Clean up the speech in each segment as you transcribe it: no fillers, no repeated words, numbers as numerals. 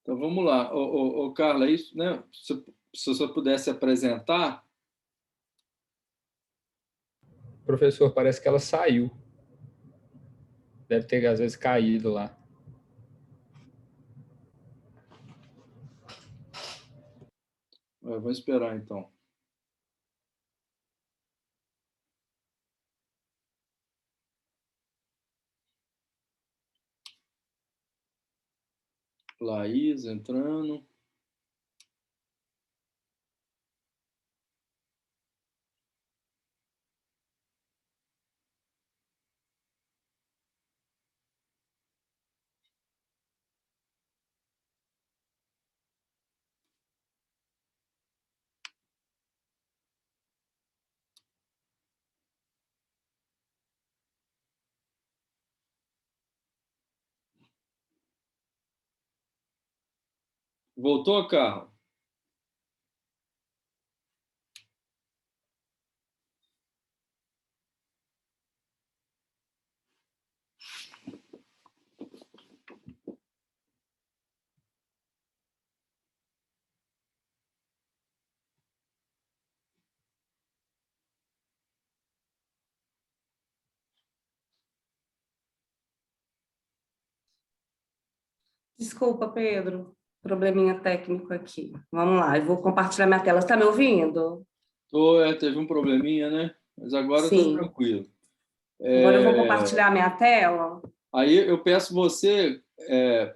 Então, vamos lá. Carla, isso, né? Se você pudesse apresentar. Professor, parece que ela saiu. Deve ter, às vezes, caído lá. Vou esperar, então. Laís entrando. Voltou, Carla? Desculpa, Pedro, probleminha técnico aqui. Vamos lá, eu vou compartilhar minha tela. Você está me ouvindo? Teve um probleminha, né? Mas agora está Sim. tranquilo. Agora eu vou compartilhar minha tela. Aí eu peço você,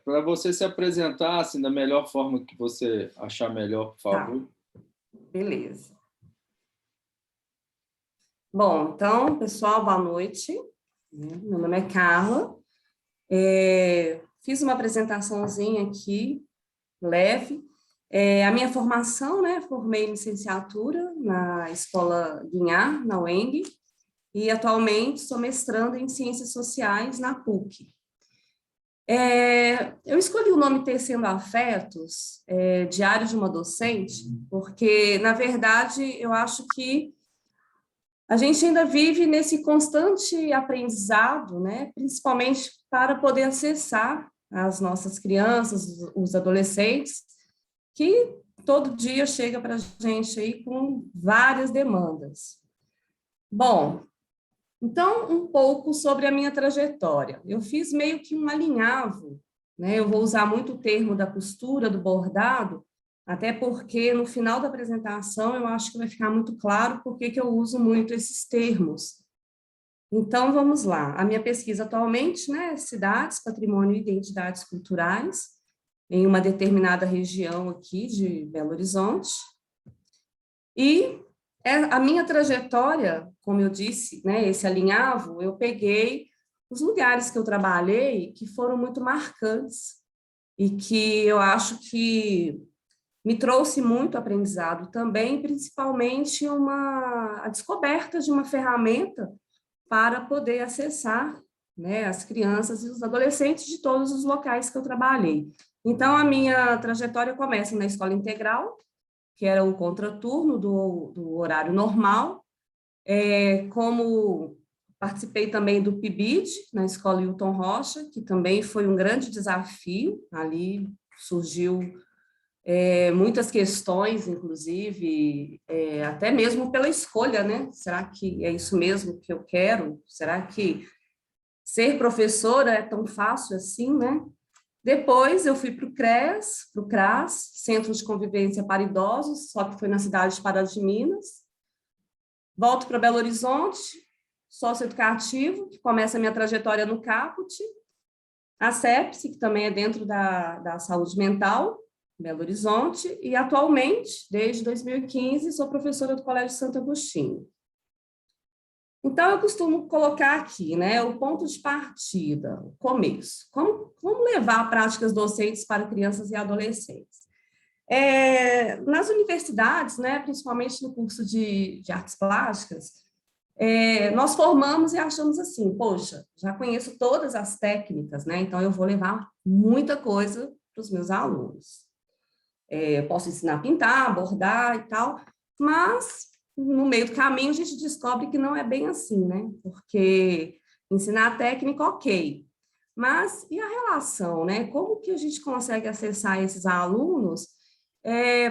para você se apresentar assim, da melhor forma que você achar melhor, por favor. Tá. Beleza. Bom, então, pessoal, boa noite. Meu nome é Carla. Fiz uma apresentaçãozinha aqui, leve. A minha formação, né? Formei em licenciatura na Escola Guinhar, na UENG, e atualmente sou mestranda em Ciências Sociais na PUC. Eu escolhi o nome Tecendo Afetos, Diário de uma Docente, porque, na verdade, eu acho que a gente ainda vive nesse constante aprendizado, né? Principalmente para poder acessar as nossas crianças, os adolescentes, que todo dia chega para a gente aí com várias demandas. Bom, então, um pouco sobre a minha trajetória. Eu fiz meio que um alinhavo, né? Eu vou usar muito o termo da costura, do bordado, até porque no final da apresentação eu acho que vai ficar muito claro por que eu uso muito esses termos. Então, vamos lá. A minha pesquisa atualmente, né, cidades, patrimônio e identidades culturais, em uma determinada região aqui de Belo Horizonte. E a minha trajetória, como eu disse, né, esse alinhavo, eu peguei os lugares que eu trabalhei que foram muito marcantes e que eu acho que me trouxe muito aprendizado também, principalmente a descoberta de uma ferramenta para poder acessar, né, as crianças e os adolescentes de todos os locais que eu trabalhei. Então, a minha trajetória começa na escola integral, que era o contraturno do horário normal, como participei também do PIBID, na escola Hilton Rocha, que também foi um grande desafio, ali surgiu muitas questões, inclusive, até mesmo pela escolha, né? Será que é isso mesmo que eu quero? Será que ser professora é tão fácil assim, né? Depois eu fui para o CRES, para o CRAS, Centro de Convivência para Idosos, só que foi na cidade de Pará de Minas. Volto para Belo Horizonte, socioeducativo, que começa a minha trajetória no CAPUT, a CEPSI, que também é dentro da saúde mental, Belo Horizonte, e atualmente, desde 2015, sou professora do Colégio Santo Agostinho. Então, eu costumo colocar aqui, né, o ponto de partida, o começo. Como levar práticas docentes para crianças e adolescentes? Nas universidades, né, principalmente no curso de artes plásticas, nós formamos e achamos assim, poxa, já conheço todas as técnicas, né, então eu vou levar muita coisa para os meus alunos. Posso ensinar a pintar, bordar e tal, mas no meio do caminho a gente descobre que não é bem assim, né? Porque ensinar a técnica, ok, Mas e a relação, né? Como que a gente consegue acessar esses alunos,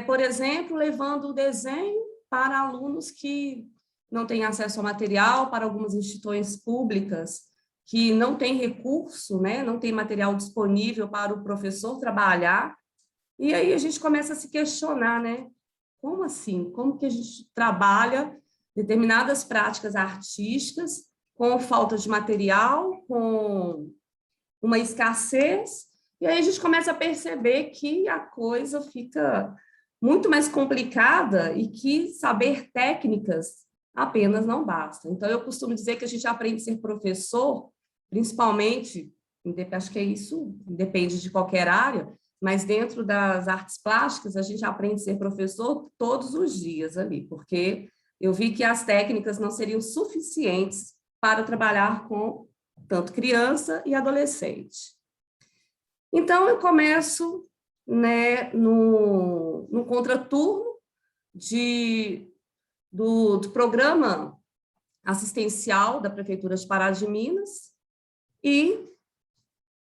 por exemplo, levando o desenho para alunos que não têm acesso ao material, para algumas instituições públicas que não têm recurso, né? Não tem material disponível para o professor trabalhar. E aí a gente começa a se questionar, né? Como assim? Como que a gente trabalha determinadas práticas artísticas com falta de material, com uma escassez, e aí a gente começa a perceber que a coisa fica muito mais complicada e que saber técnicas apenas não basta. Então, eu costumo dizer que a gente aprende a ser professor, principalmente, acho que isso depende de qualquer área, mas dentro das artes plásticas, a gente aprende a ser professor todos os dias ali, porque eu vi que as técnicas não seriam suficientes para trabalhar com tanto criança e adolescente. Então, eu começo, né, no contraturno do programa assistencial da Prefeitura de Pará de Minas e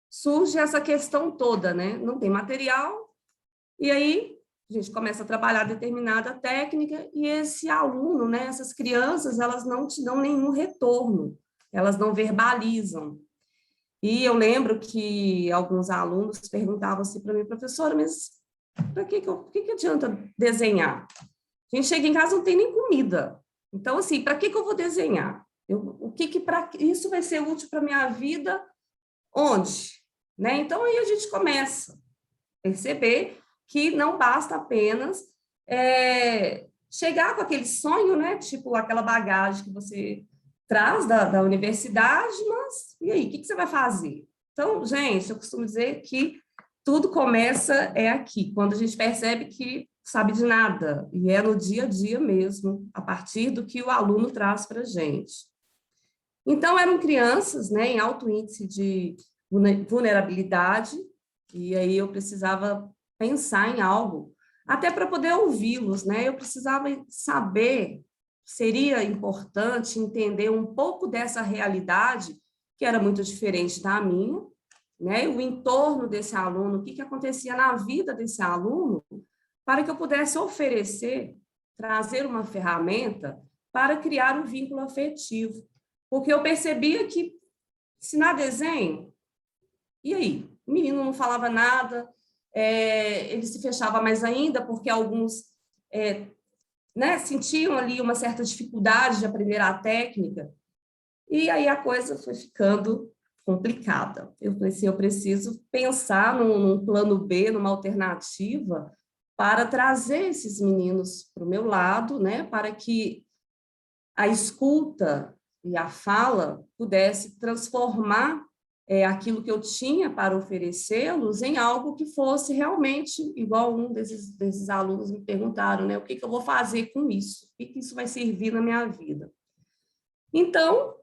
surge essa questão toda, né? Não tem material, e aí a gente começa a trabalhar determinada técnica e esse aluno, né, essas crianças, elas não te dão nenhum retorno, elas não verbalizam. E eu lembro que alguns alunos perguntavam assim para mim, professora, mas para que adianta desenhar? A gente chega em casa, não tem nem comida. Então, assim, para que eu vou desenhar? Isso vai ser útil para a minha vida? Onde? Né? Então, aí a gente começa a perceber que não basta apenas chegar com aquele sonho, né? Tipo aquela bagagem que você traz da universidade, mas e aí, o que você vai fazer? Então, gente, eu costumo dizer que tudo começa aqui, quando a gente percebe que sabe de nada, e é no dia a dia mesmo, a partir do que o aluno traz para a gente. Então, eram crianças, né, em alto índice de vulnerabilidade, e aí eu precisava pensar em algo, até para poder ouvi-los, né? Eu precisava saber, seria importante entender um pouco dessa realidade, que era muito diferente da minha, né? O entorno desse aluno, o que acontecia na vida desse aluno, para que eu pudesse oferecer, trazer uma ferramenta para criar um vínculo afetivo. Porque eu percebia que ensinar desenho, e aí? O menino não falava nada, ele se fechava mais ainda, porque alguns né, sentiam ali uma certa dificuldade de aprender a técnica, e aí a coisa foi ficando complicada. Eu falei assim, eu preciso pensar num plano B, numa alternativa, para trazer esses meninos para o meu lado, né, para que a escuta e a fala pudesse transformar aquilo que eu tinha para oferecê-los em algo que fosse realmente, igual um desses alunos me perguntaram, né, o que eu vou fazer com isso? O que isso vai servir na minha vida? Então,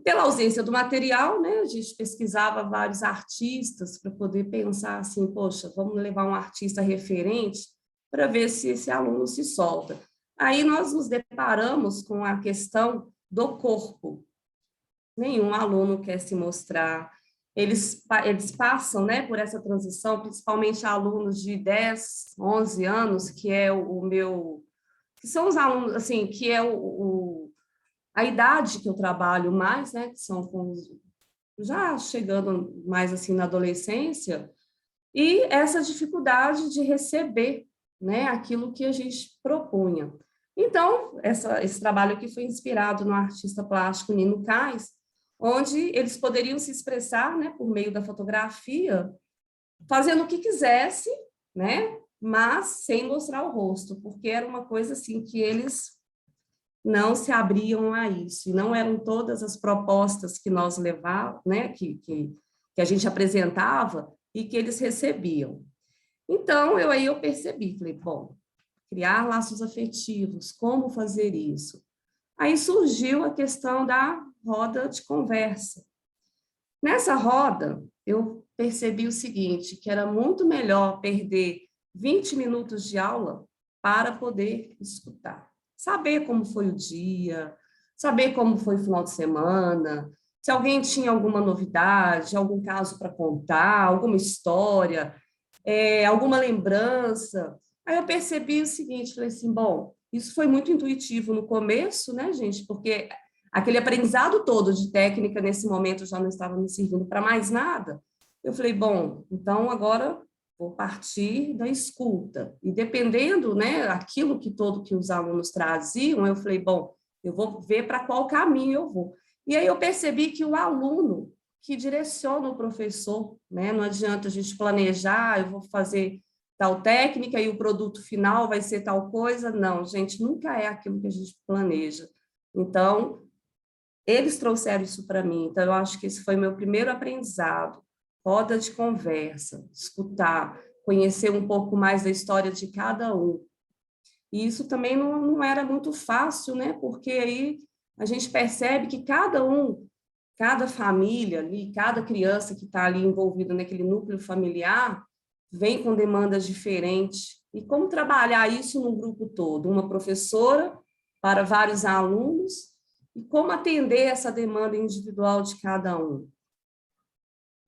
pela ausência do material, né, a gente pesquisava vários artistas para poder pensar assim, poxa, vamos levar um artista referente para ver se esse aluno se solta. Aí nós nos deparamos com a questão do corpo. Nenhum aluno quer se mostrar. Eles passam, né, por essa transição, principalmente alunos de 10, 11 anos, que é que são os alunos, assim, que é a idade que eu trabalho mais, né, que são já chegando mais assim na adolescência, e essa dificuldade de receber, né, aquilo que a gente propunha. Então, esse trabalho aqui foi inspirado no artista plástico Nino Kais, onde eles poderiam se expressar, né, por meio da fotografia, fazendo o que quisesse, né, mas sem mostrar o rosto, porque era uma coisa assim que eles não se abriam a isso, e não eram todas as propostas que nós levávamos, né, que a gente apresentava e que eles recebiam. Então, eu percebi, falei, bom, criar laços afetivos, como fazer isso? Aí surgiu a questão da roda de conversa. Nessa roda, eu percebi o seguinte, que era muito melhor perder 20 minutos de aula para poder escutar. Saber como foi o dia, saber como foi o final de semana, se alguém tinha alguma novidade, algum caso para contar, alguma história, alguma lembrança. Aí eu percebi o seguinte, falei assim, bom, isso foi muito intuitivo no começo, né, gente? Porque aquele aprendizado todo de técnica nesse momento já não estava me servindo para mais nada. Eu falei, bom, então agora vou partir da escuta. E dependendo, né, aquilo que os alunos traziam, eu falei, bom, eu vou ver para qual caminho eu vou. E aí eu percebi que o aluno que direciona o professor, né? Não adianta a gente planejar, eu vou fazer tal técnica e o produto final vai ser tal coisa. Não, gente, nunca é aquilo que a gente planeja. Então, eles trouxeram isso para mim. Então, eu acho que esse foi meu primeiro aprendizado. Roda de conversa, escutar, conhecer um pouco mais da história de cada um. E isso também não era muito fácil, né? Porque aí a gente percebe que cada família ali, cada criança que está ali envolvida naquele núcleo familiar, vem com demandas diferentes. E como trabalhar isso num grupo todo? Uma professora para vários alunos, e como atender essa demanda individual de cada um.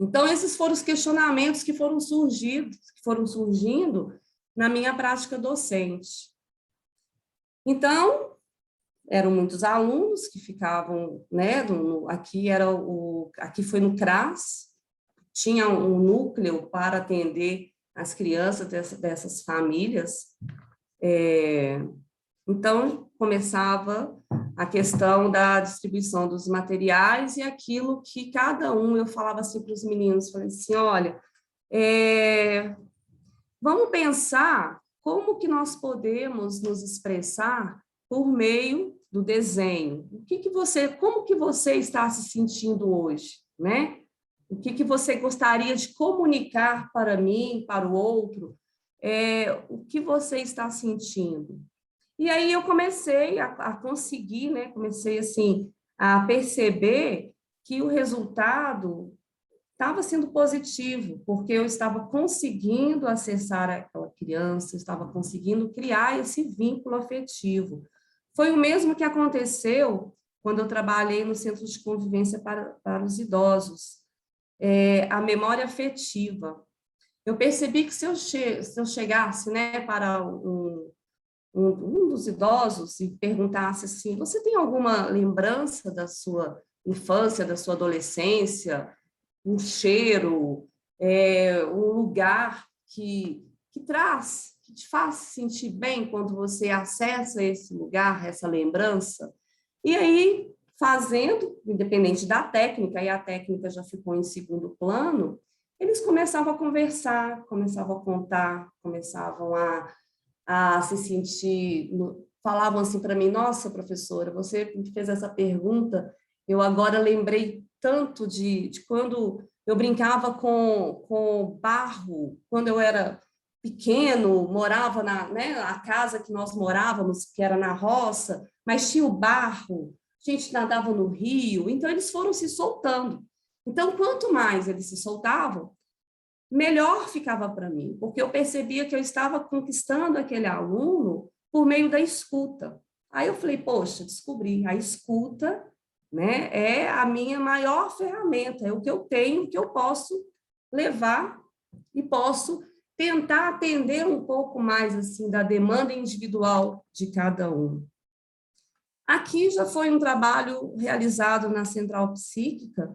Então, esses foram os questionamentos que foram surgindo na minha prática docente. Então, eram muitos alunos que ficavam, né, aqui foi no CRAS, tinha um núcleo para atender as crianças dessas famílias. Então, começava a questão da distribuição dos materiais e aquilo que cada um, eu falava assim para os meninos, falei assim, olha, vamos pensar como que nós podemos nos expressar por meio do desenho. Como que você está se sentindo hoje, né? O que você gostaria de comunicar para mim, para o outro? O que você está sentindo? E aí eu comecei a conseguir, né? Comecei assim a perceber que o resultado estava sendo positivo, porque eu estava conseguindo acessar aquela criança, estava conseguindo criar esse vínculo afetivo. Foi o mesmo que aconteceu quando eu trabalhei no Centro de Convivência para os Idosos, a memória afetiva. Eu percebi que se eu chegasse, né, para um dos idosos e perguntasse assim, você tem alguma lembrança da sua infância, da sua adolescência, um cheiro, um lugar que te faz sentir bem quando você acessa esse lugar, essa lembrança. E aí, fazendo, independente da técnica, e a técnica já ficou em segundo plano, eles começavam a conversar, começavam a contar, começavam a se sentir, falavam assim para mim, nossa, professora, você me fez essa pergunta, eu agora lembrei tanto de quando eu brincava com barro, quando eu era pequeno, morava né, a casa que nós morávamos, que era na roça, mas tinha o barro, a gente nadava no rio, então eles foram se soltando. Então, quanto mais eles se soltavam, melhor ficava para mim, porque eu percebia que eu estava conquistando aquele aluno por meio da escuta. Aí eu falei, poxa, descobri, a escuta, né, é a minha maior ferramenta, é o que eu tenho, que eu posso levar e posso tentar atender um pouco mais assim da demanda individual de cada um. Aqui já foi um trabalho realizado na Central Psíquica,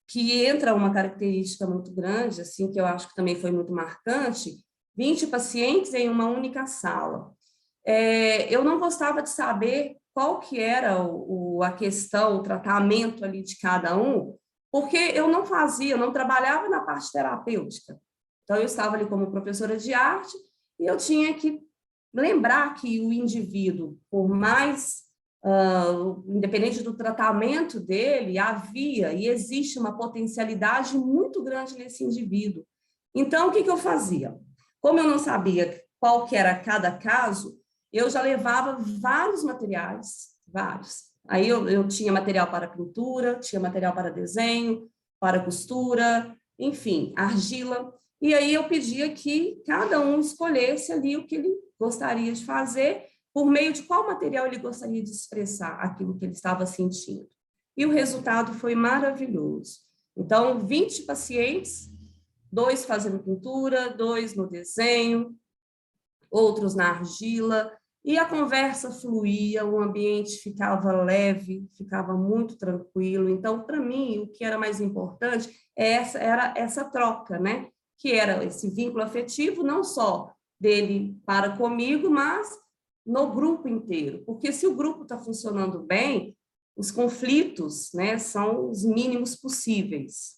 que entra uma característica muito grande, assim, que eu acho que também foi muito marcante, 20 pacientes em uma única sala. Eu não gostava de saber qual que era a questão, o tratamento ali de cada um, porque eu não trabalhava na parte terapêutica. Então, eu estava ali como professora de arte e eu tinha que lembrar que o indivíduo, por mais independente do tratamento dele, havia e existe uma potencialidade muito grande nesse indivíduo. Então, o que eu fazia? Como eu não sabia qual que era cada caso, eu já levava vários materiais, vários. Aí eu tinha material para pintura, tinha material para desenho, para costura, enfim, argila. E aí eu pedia que cada um escolhesse ali o que ele gostaria de fazer, por meio de qual material ele gostaria de expressar aquilo que ele estava sentindo. e o resultado foi maravilhoso. Então, 20 pacientes, 2 fazendo pintura, 2 no desenho, outros na argila, e a conversa fluía, o ambiente ficava leve, ficava muito tranquilo. Então, para mim, o que era mais importante era essa troca, né? Que era esse vínculo afetivo, não só dele para comigo, mas no grupo inteiro. Porque se o grupo está funcionando bem, os conflitos, né, são os mínimos possíveis.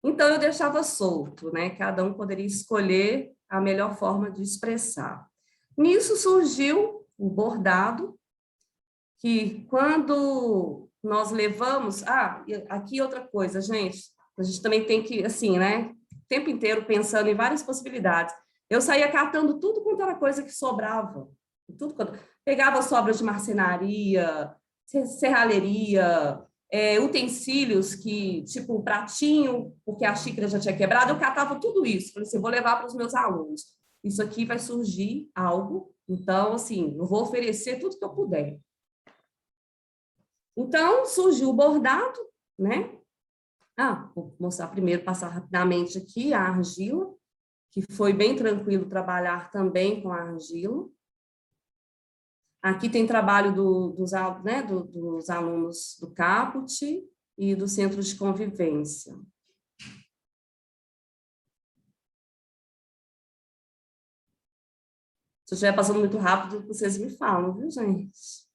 Então, eu deixava solto, né? Cada um poderia escolher a melhor forma de expressar. Nisso surgiu o bordado, que quando nós levamos... aqui outra coisa, gente. A gente também tem que, assim, né? O tempo inteiro pensando em várias possibilidades. Eu saía catando tudo quanto era coisa que sobrava. Pegava sobras de marcenaria, serralheria, utensílios que, tipo, um pratinho, porque a xícara já tinha quebrado, eu catava tudo isso. Falei assim, vou levar para os meus alunos. Isso aqui vai surgir algo, então, assim, eu vou oferecer tudo que eu puder. Então, surgiu o bordado, né? Vou mostrar primeiro, passar rapidamente aqui a argila, que foi bem tranquilo trabalhar também com a argila. Aqui tem trabalho dos alunos do Caput e do Centro de Convivência. Se eu estiver passando muito rápido, vocês me falam, viu, gente?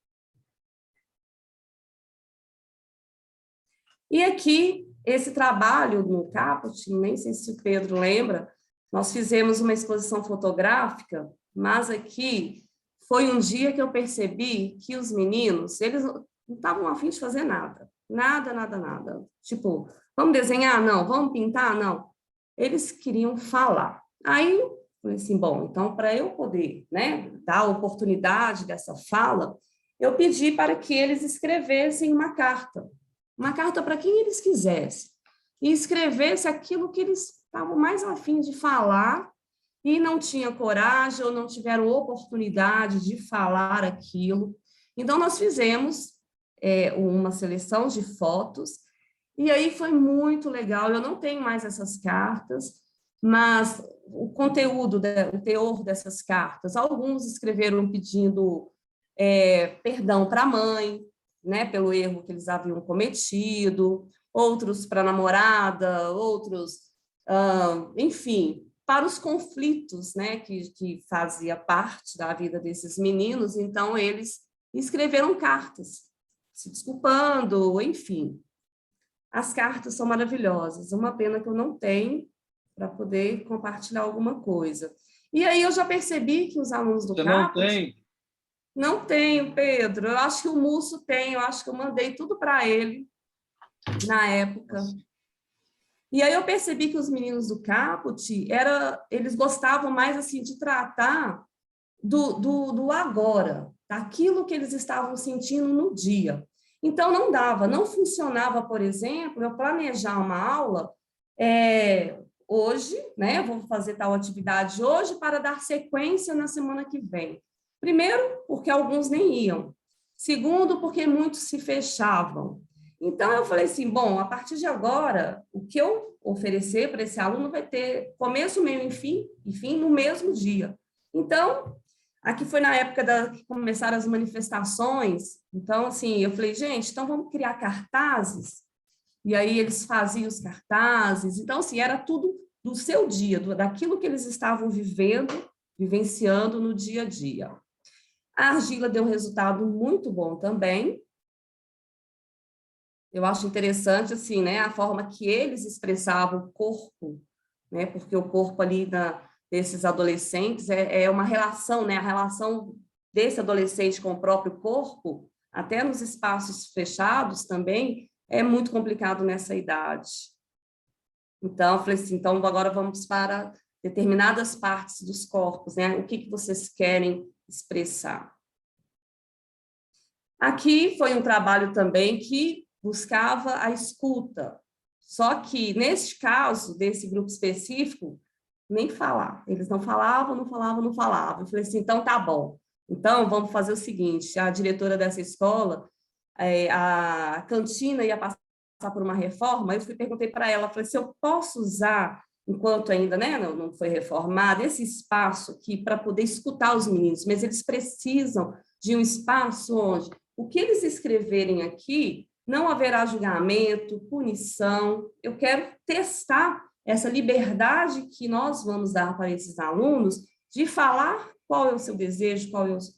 E aqui, esse trabalho no Caput, nem sei se o Pedro lembra, nós fizemos uma exposição fotográfica, mas aqui foi um dia que eu percebi que os meninos, eles não estavam a fim de fazer nada. Nada, nada, nada. Tipo, vamos desenhar? Não. Vamos pintar? Não. Eles queriam falar. Aí, eu falei assim, bom, então, para eu poder, né, dar a oportunidade dessa fala, eu pedi para que eles escrevessem uma carta para quem eles quisessem, e escrevesse aquilo que eles estavam mais a fim de falar, e não tinha coragem ou não tiveram oportunidade de falar aquilo. Então, nós fizemos uma seleção de fotos, e aí foi muito legal. Eu não tenho mais essas cartas, mas o conteúdo, o teor dessas cartas, alguns escreveram pedindo perdão para a mãe, né, pelo erro que eles haviam cometido, outros para a namorada, outros, enfim, para os conflitos, né, que fazia parte da vida desses meninos. Então, eles escreveram cartas, se desculpando, enfim. As cartas são maravilhosas, uma pena que eu não tenho para poder compartilhar alguma coisa. E aí eu já percebi que os alunos do Você Caput... não tem? Não tenho, Pedro. Eu acho que o Múcio tem, eu acho que eu mandei tudo para ele na época. E aí eu percebi que os meninos do Caput, eles gostavam mais assim de tratar do agora, daquilo que eles estavam sentindo no dia. Então, não funcionava, por exemplo, eu planejar uma aula hoje, né? Eu vou fazer tal atividade hoje para dar sequência na semana que vem. Primeiro, porque alguns nem iam. Segundo, porque muitos se fechavam. Então, eu falei assim, bom, a partir de agora, o que eu oferecer para esse aluno vai ter começo, meio e fim no mesmo dia. Então, aqui foi na época que começaram as manifestações. Então, assim, eu falei, gente, então vamos criar cartazes. E aí eles faziam os cartazes. Então, assim, era tudo do seu dia, daquilo que eles estavam vivenciando no dia a dia. A argila deu um resultado muito bom também. Eu acho interessante, assim, né, a forma que eles expressavam o corpo, né, porque o corpo ali desses adolescentes é uma relação, né, a relação desse adolescente com o próprio corpo, até nos espaços fechados também, é muito complicado nessa idade. Então, eu falei assim, então agora vamos para determinadas partes dos corpos, né, o que vocês querem expressar. Aqui foi um trabalho também que buscava a escuta, só que, neste caso, desse grupo específico, nem falar. Eles não falavam. Eu falei assim, então tá bom. Então, vamos fazer o seguinte, a diretora dessa escola, a cantina ia passar por uma reforma, eu perguntei para ela, falei, se eu posso usar, enquanto ainda, né, não foi reformado, esse espaço aqui para poder escutar os meninos, mas eles precisam de um espaço onde o que eles escreverem aqui não haverá julgamento, punição. Eu quero testar essa liberdade que nós vamos dar para esses alunos de falar qual é o seu desejo,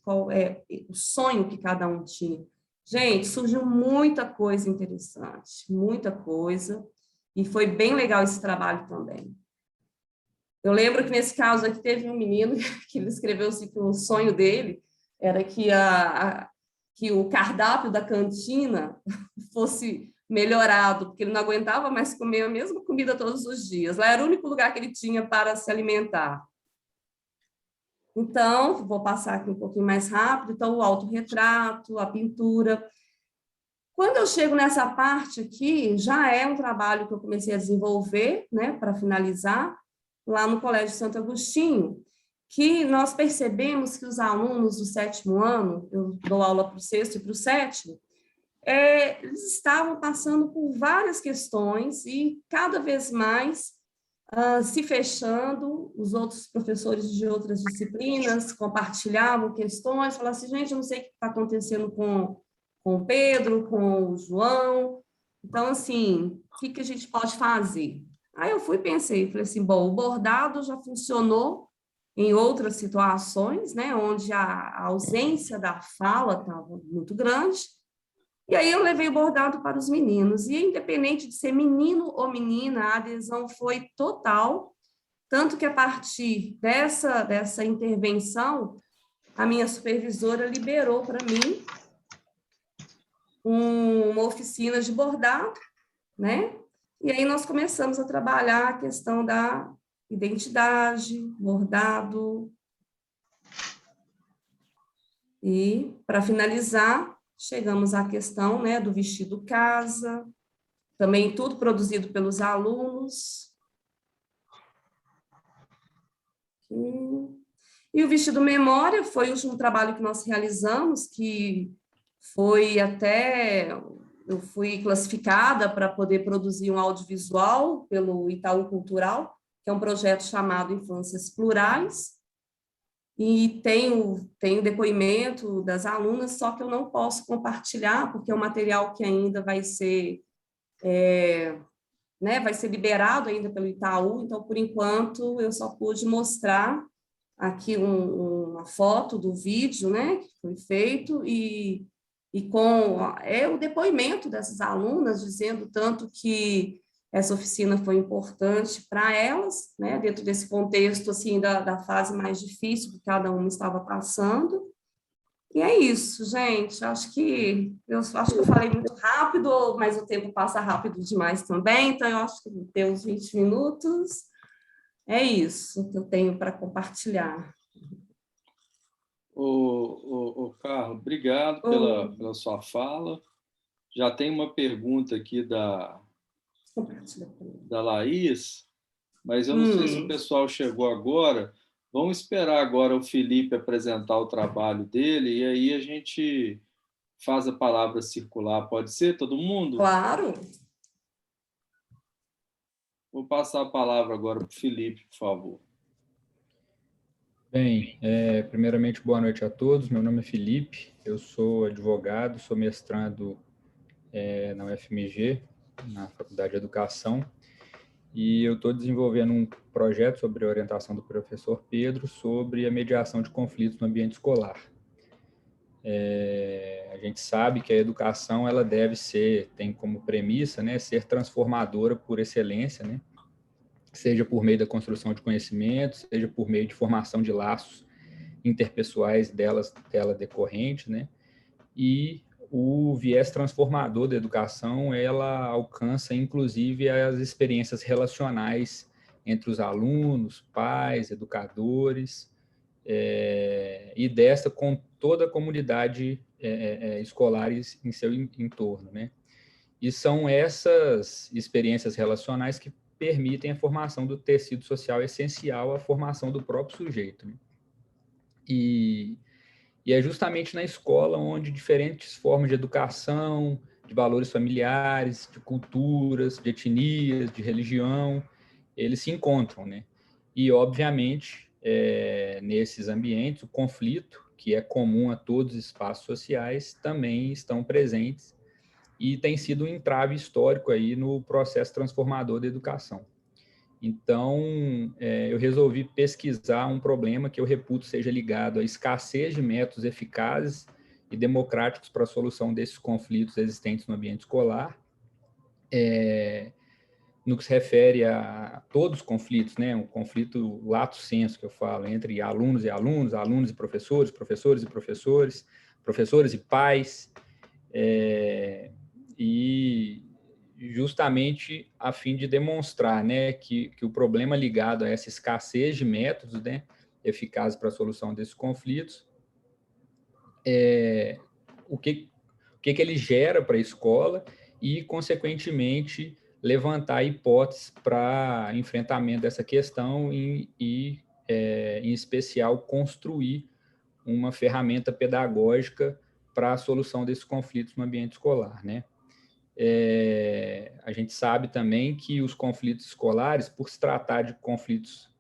qual é o sonho que cada um tinha. Gente, surgiu muita coisa interessante, muita coisa, e foi bem legal esse trabalho também. Eu lembro que nesse caso aqui teve um menino que ele escreveu assim, que o sonho dele era que o cardápio da cantina fosse melhorado, porque ele não aguentava mais comer a mesma comida todos os dias. Lá era o único lugar que ele tinha para se alimentar. Então, vou passar aqui um pouquinho mais rápido. Então, o autorretrato, a pintura. Quando eu chego nessa parte aqui, já é um trabalho que eu comecei a desenvolver, né, para finalizar, lá no Colégio Santo Agostinho, que nós percebemos que os alunos do 7º ano, eu dou aula para o 6º e para o 7º, eles estavam passando por várias questões e cada vez mais se fechando, os outros professores de outras disciplinas compartilhavam questões, falavam assim, gente, eu não sei o que está acontecendo com o Pedro, com o João, então, assim, o que a gente pode fazer? Aí eu fui e pensei, falei assim, bom, o bordado já funcionou em outras situações, né, onde a ausência da fala estava muito grande, e aí eu levei o bordado para os meninos, e independente de ser menino ou menina, a adesão foi total, tanto que a partir dessa intervenção, a minha supervisora liberou para mim uma oficina de bordado, né? E aí nós começamos a trabalhar a questão da identidade, bordado. E, para finalizar, chegamos à questão, né, do vestido casa, também tudo produzido pelos alunos. E o vestido memória foi o último trabalho que nós realizamos, que foi até... Eu fui classificada para poder produzir um audiovisual pelo Itaú Cultural, que é um projeto chamado Infâncias Plurais, e tem o depoimento das alunas, só que eu não posso compartilhar, porque é um material que ainda vai ser, né, vai ser liberado ainda pelo Itaú, então, por enquanto, eu só pude mostrar aqui uma foto do vídeo, né, que foi feito, e com o depoimento dessas alunas, dizendo tanto que essa oficina foi importante para elas, né, dentro desse contexto, assim, da fase mais difícil que cada uma estava passando. E é isso, gente, acho que eu falei muito rápido, mas o tempo passa rápido demais também, então eu acho que deu uns 20 minutos. É isso que eu tenho para compartilhar. Carla, obrigado pela sua fala. Já tem uma pergunta aqui da Laís, mas eu não sei se o pessoal chegou agora. Vamos esperar agora o Felipe apresentar o trabalho dele e aí a gente faz a palavra circular. Pode ser, todo mundo? Claro. Vou passar a palavra agora para o Felipe, por favor. Bem, primeiramente, boa noite a todos. Meu nome é Felipe, eu sou advogado, sou mestrando na UFMG, na Faculdade de Educação, e eu estou desenvolvendo um projeto sobre a orientação do professor Pedro sobre a mediação de conflitos no ambiente escolar. A gente sabe que a educação ela deve tem como premissa, né, ser transformadora por excelência, né, seja por meio da construção de conhecimentos, seja por meio de formação de laços interpessoais dela decorrente, né? E o viés transformador da educação, ela alcança, inclusive, as experiências relacionais entre os alunos, pais, educadores, e desta com toda a comunidade escolar em seu entorno, né? E são essas experiências relacionais que permitem a formação do tecido social essencial à formação do próprio sujeito, né? E E é justamente na escola onde diferentes formas de educação, de valores familiares, de culturas, de etnias, de religião, eles se encontram, né? E, obviamente, nesses ambientes, o conflito, que é comum a todos os espaços sociais, também estão presentes e tem sido um entrave histórico aí no processo transformador da educação. Então, eu resolvi pesquisar um problema que eu reputo seja ligado à escassez de métodos eficazes e democráticos para a solução desses conflitos existentes no ambiente escolar, no que se refere a todos os conflitos, né? Um conflito lato sensu, que eu falo, entre alunos e alunos, alunos e professores, professores e professores, professores e pais, e justamente a fim de demonstrar, né, que o problema ligado a essa escassez de métodos, né, eficazes para a solução desses conflitos, o que ele gera para a escola e, consequentemente, levantar hipóteses para enfrentamento dessa questão e em especial, construir uma ferramenta pedagógica para a solução desses conflitos no ambiente escolar, né? A gente sabe também que os conflitos escolares, por se tratar de conflitos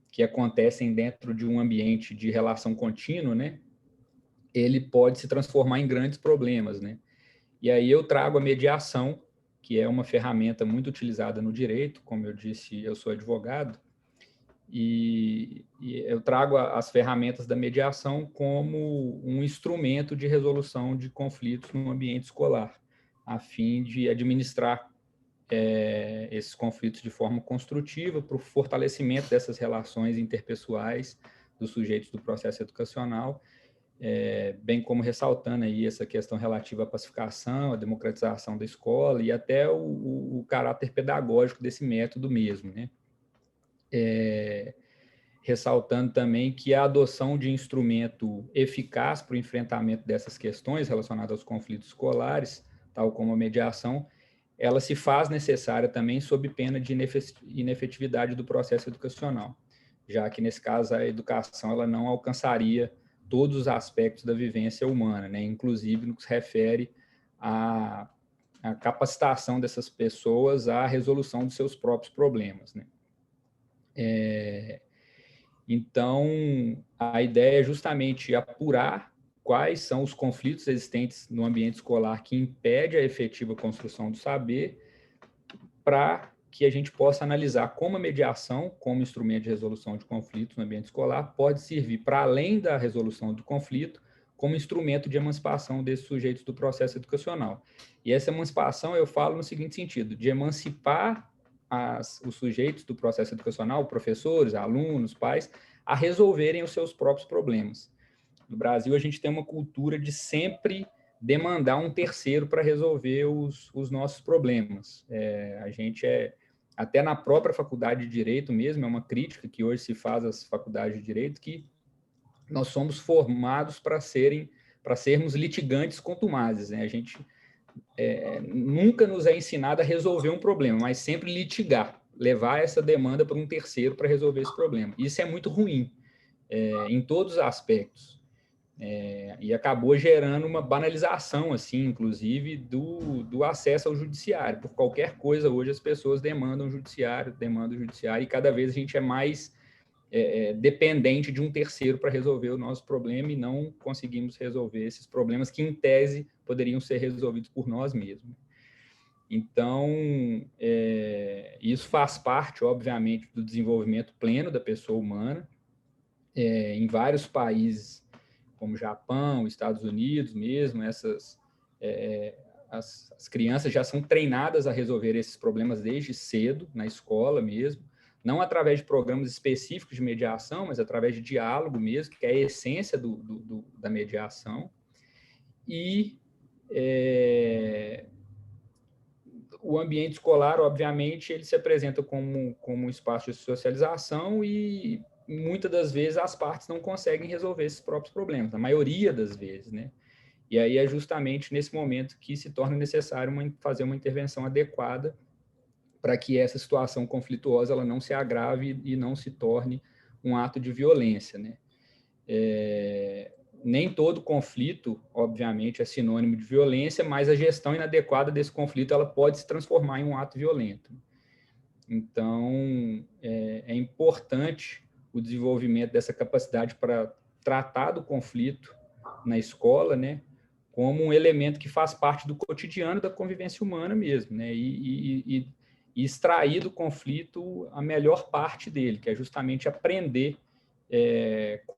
que acontecem dentro de um ambiente de relação contínua, né, ele pode se transformar em grandes problemas, né? E aí eu trago a mediação, que é uma ferramenta muito utilizada no direito, como eu disse, eu sou advogado, e eu trago as ferramentas da mediação como um instrumento de resolução de conflitos no ambiente escolar, a fim de administrar esses conflitos de forma construtiva para o fortalecimento dessas relações interpessoais dos sujeitos do processo educacional, bem como ressaltando aí essa questão relativa à pacificação, à democratização da escola e até o caráter pedagógico desse método mesmo, né? Ressaltando também que a adoção de instrumento eficaz para o enfrentamento dessas questões relacionadas aos conflitos escolares, tal como a mediação, ela se faz necessária também sob pena de inefetividade do processo educacional, já que, nesse caso, a educação ela não alcançaria todos os aspectos da vivência humana, né? Inclusive no que se refere à capacitação dessas pessoas à resolução dos seus próprios problemas, né? Então, a ideia é justamente apurar quais são os conflitos existentes no ambiente escolar que impedem a efetiva construção do saber, para que a gente possa analisar como a mediação, como instrumento de resolução de conflitos no ambiente escolar, pode servir, para além da resolução do conflito, como instrumento de emancipação desses sujeitos do processo educacional. E essa emancipação eu falo no seguinte sentido, de emancipar os sujeitos do processo educacional, professores, alunos, pais, a resolverem os seus próprios problemas. No Brasil, a gente tem uma cultura de sempre demandar um terceiro para resolver os nossos problemas. A gente até na própria faculdade de Direito mesmo, é uma crítica que hoje se faz às faculdades de Direito, que nós somos formados para sermos litigantes contumazes, né? A gente nunca nos é ensinado a resolver um problema, mas sempre litigar, levar essa demanda para um terceiro para resolver esse problema. Isso é muito ruim, em todos os aspectos. E acabou gerando uma banalização, assim, inclusive, do acesso ao judiciário. Por qualquer coisa, hoje as pessoas demandam o judiciário, e cada vez a gente é mais dependente de um terceiro para resolver o nosso problema e não conseguimos resolver esses problemas que, em tese, poderiam ser resolvidos por nós mesmos. Então, isso faz parte, obviamente, do desenvolvimento pleno da pessoa humana. Em vários países, como Japão, Estados Unidos mesmo, as crianças já são treinadas a resolver esses problemas desde cedo, na escola mesmo, não através de programas específicos de mediação, mas através de diálogo mesmo, que é a essência da mediação. E o ambiente escolar, obviamente, ele se apresenta como um espaço de socialização e muitas das vezes as partes não conseguem resolver esses próprios problemas, a maioria das vezes, né? E aí é justamente nesse momento que se torna necessário fazer uma intervenção adequada para que essa situação conflituosa ela não se agrave e não se torne um ato de violência, né? nem todo conflito, obviamente, é sinônimo de violência, mas a gestão inadequada desse conflito ela pode se transformar em um ato violento. Então, é importante o desenvolvimento dessa capacidade para tratar do conflito na escola, né, como um elemento que faz parte do cotidiano da convivência humana mesmo, né, e extrair do conflito a melhor parte dele, que é justamente aprender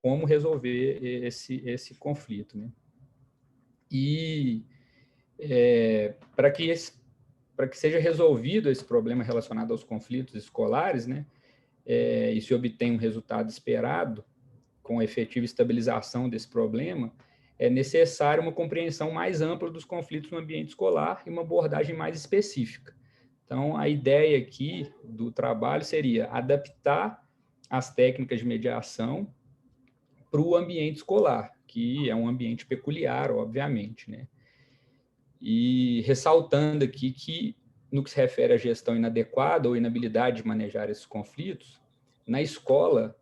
como resolver esse conflito, né? E para que seja resolvido esse problema relacionado aos conflitos escolares, né, e se obtenha um resultado esperado com a efetiva estabilização desse problema, é necessário uma compreensão mais ampla dos conflitos no ambiente escolar e uma abordagem mais específica. Então, a ideia aqui do trabalho seria adaptar as técnicas de mediação para o ambiente escolar, que é um ambiente peculiar, obviamente, né? E ressaltando aqui que, no que se refere à gestão inadequada ou inabilidade de manejar esses conflitos, na escola,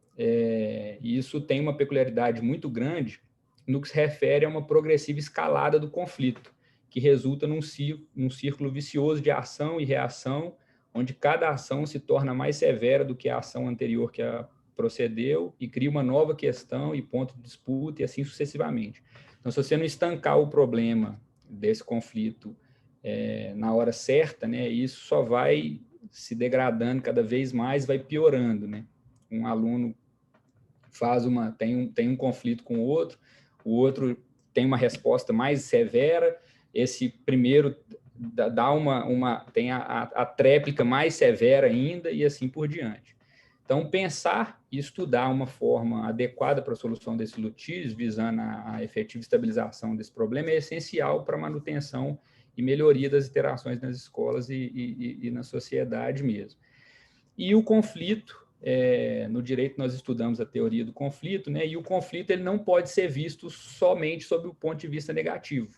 isso tem uma peculiaridade muito grande no que se refere a uma progressiva escalada do conflito, que resulta num círculo vicioso de ação e reação, onde cada ação se torna mais severa do que a ação anterior que a procedeu e cria uma nova questão e ponto de disputa e assim sucessivamente. Então, se você não estancar o problema desse conflito na hora certa, né, isso só vai se degradando cada vez mais, vai piorando, né? Um aluno tem um conflito com o outro tem uma resposta mais severa, esse primeiro tem a tréplica mais severa ainda e assim por diante. Então, pensar e estudar uma forma adequada para a solução desses litígios, visando a efetiva estabilização desse problema, é essencial para a manutenção e melhoria das interações nas escolas e na sociedade mesmo. E o conflito, no direito nós estudamos a teoria do conflito, né? E o conflito ele não pode ser visto somente sob o ponto de vista negativo.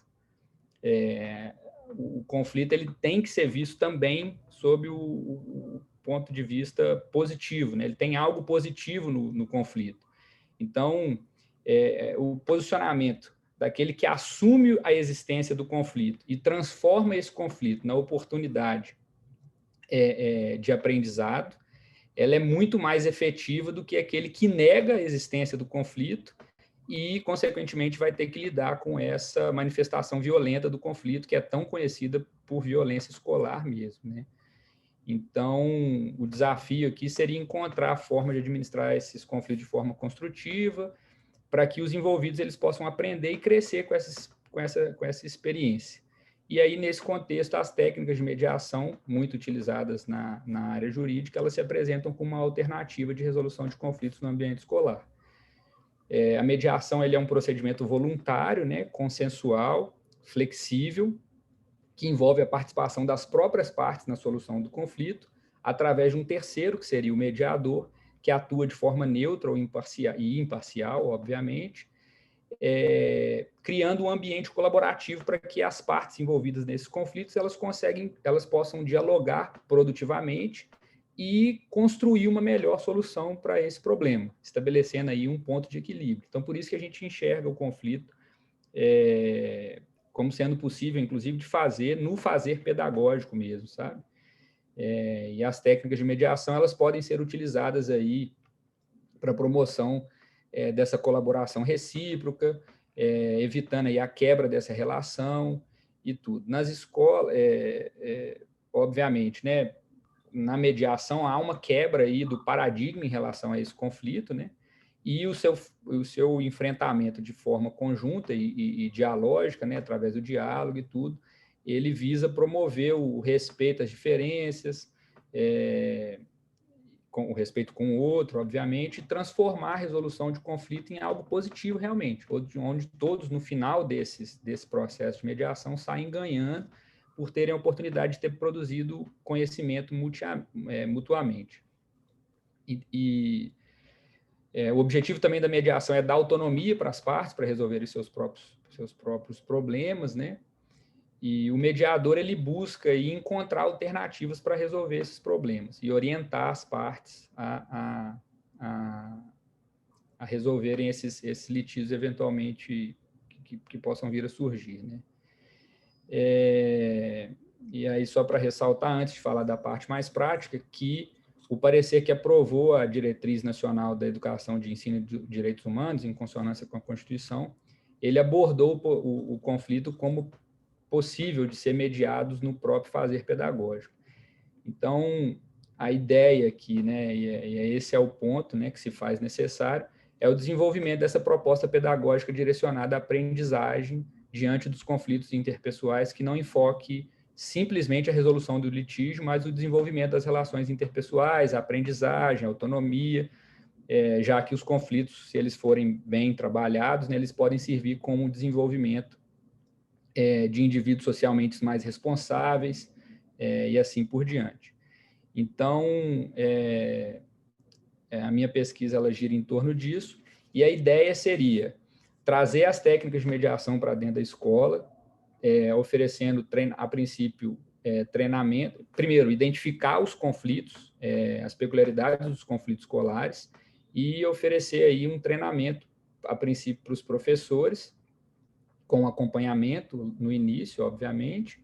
O conflito ele tem que ser visto também sob o ponto de vista positivo, né? Ele tem algo positivo no conflito. Então, o posicionamento daquele que assume a existência do conflito e transforma esse conflito na oportunidade de aprendizado, ela é muito mais efetiva do que aquele que nega a existência do conflito e, consequentemente, vai ter que lidar com essa manifestação violenta do conflito, que é tão conhecida por violência escolar mesmo, né? Então, o desafio aqui seria encontrar a forma de administrar esses conflitos de forma construtiva, para que os envolvidos eles possam aprender e crescer com essa experiência. E aí, nesse contexto, as técnicas de mediação, muito utilizadas na área jurídica, elas se apresentam como uma alternativa de resolução de conflitos no ambiente escolar. A mediação ele é um procedimento voluntário, né, consensual, flexível, que envolve a participação das próprias partes na solução do conflito, através de um terceiro, que seria o mediador, que atua de forma neutra e imparcial, obviamente, criando um ambiente colaborativo para que as partes envolvidas nesses conflitos elas possam dialogar produtivamente e construir uma melhor solução para esse problema, estabelecendo aí um ponto de equilíbrio. Então, por isso que a gente enxerga o conflito como sendo possível, inclusive, de fazer no fazer pedagógico mesmo, sabe? E as técnicas de mediação, elas podem ser utilizadas aí para promoção dessa colaboração recíproca, evitando aí a quebra dessa relação e tudo. Nas escolas, obviamente, né, na mediação há uma quebra aí do paradigma em relação a esse conflito, né? E o seu enfrentamento de forma conjunta e dialógica, né, através do diálogo e tudo, ele visa promover o respeito às diferenças, com o respeito com o outro, obviamente, e transformar a resolução de conflito em algo positivo realmente, onde todos, no final desse processo de mediação, saem ganhando por terem a oportunidade de ter produzido conhecimento mutuamente. O objetivo também da mediação é dar autonomia para as partes, para resolverem seus próprios problemas, né? E o mediador, ele busca aí encontrar alternativas para resolver esses problemas e orientar as partes a resolverem esses litígios eventualmente que possam vir a surgir, né? E aí, só para ressaltar, antes de falar da parte mais prática, que o parecer que aprovou a Diretriz Nacional da Educação de Ensino de Direitos Humanos, em consonância com a Constituição, ele abordou o conflito como possível de ser mediados no próprio fazer pedagógico. Então, a ideia aqui, né, e esse é o ponto, né, que se faz necessário, é o desenvolvimento dessa proposta pedagógica direcionada à aprendizagem diante dos conflitos interpessoais, que não enfoque simplesmente a resolução do litígio, mas o desenvolvimento das relações interpessoais, a aprendizagem, a autonomia, já que os conflitos, se eles forem bem trabalhados, né, eles podem servir como desenvolvimento de indivíduos socialmente mais responsáveis, e assim por diante. Então, a minha pesquisa ela gira em torno disso, e a ideia seria trazer as técnicas de mediação para dentro da escola, oferecendo, a princípio, treinamento. Primeiro, identificar os conflitos, as peculiaridades dos conflitos escolares, e oferecer aí um treinamento, a princípio, para os professores, com acompanhamento no início, obviamente,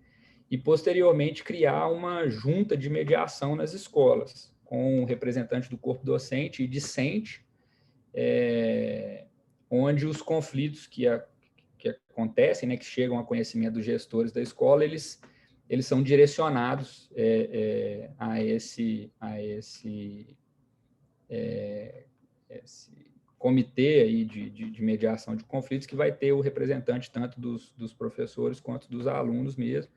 e, posteriormente, criar uma junta de mediação nas escolas, com um representante do corpo docente e discente, onde os conflitos que acontecem, né, que chegam a conhecimento dos gestores da escola, eles são direcionados a esse comitê aí de mediação de conflitos, que vai ter o representante tanto dos professores quanto dos alunos mesmo,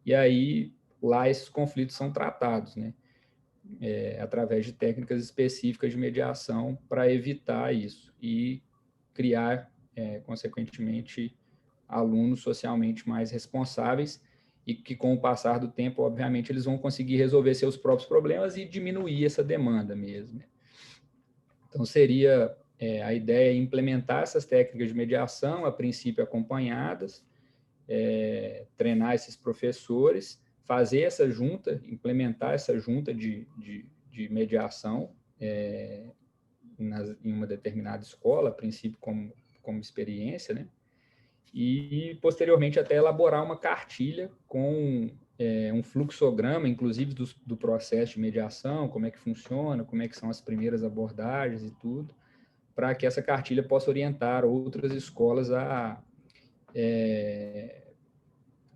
e aí lá esses conflitos são tratados, né, através de técnicas específicas de mediação para evitar isso e criar, consequentemente, alunos socialmente mais responsáveis e que, com o passar do tempo, obviamente, eles vão conseguir resolver seus próprios problemas e diminuir essa demanda mesmo. Então, seria a ideia é implementar essas técnicas de mediação, a princípio acompanhadas, treinar esses professores, fazer essa junta, implementar essa junta de mediação em uma determinada escola, a princípio como experiência, né? E, posteriormente, até elaborar uma cartilha com um fluxograma, inclusive, do processo de mediação, como é que funciona, como é que são as primeiras abordagens e tudo, para que essa cartilha possa orientar outras escolas a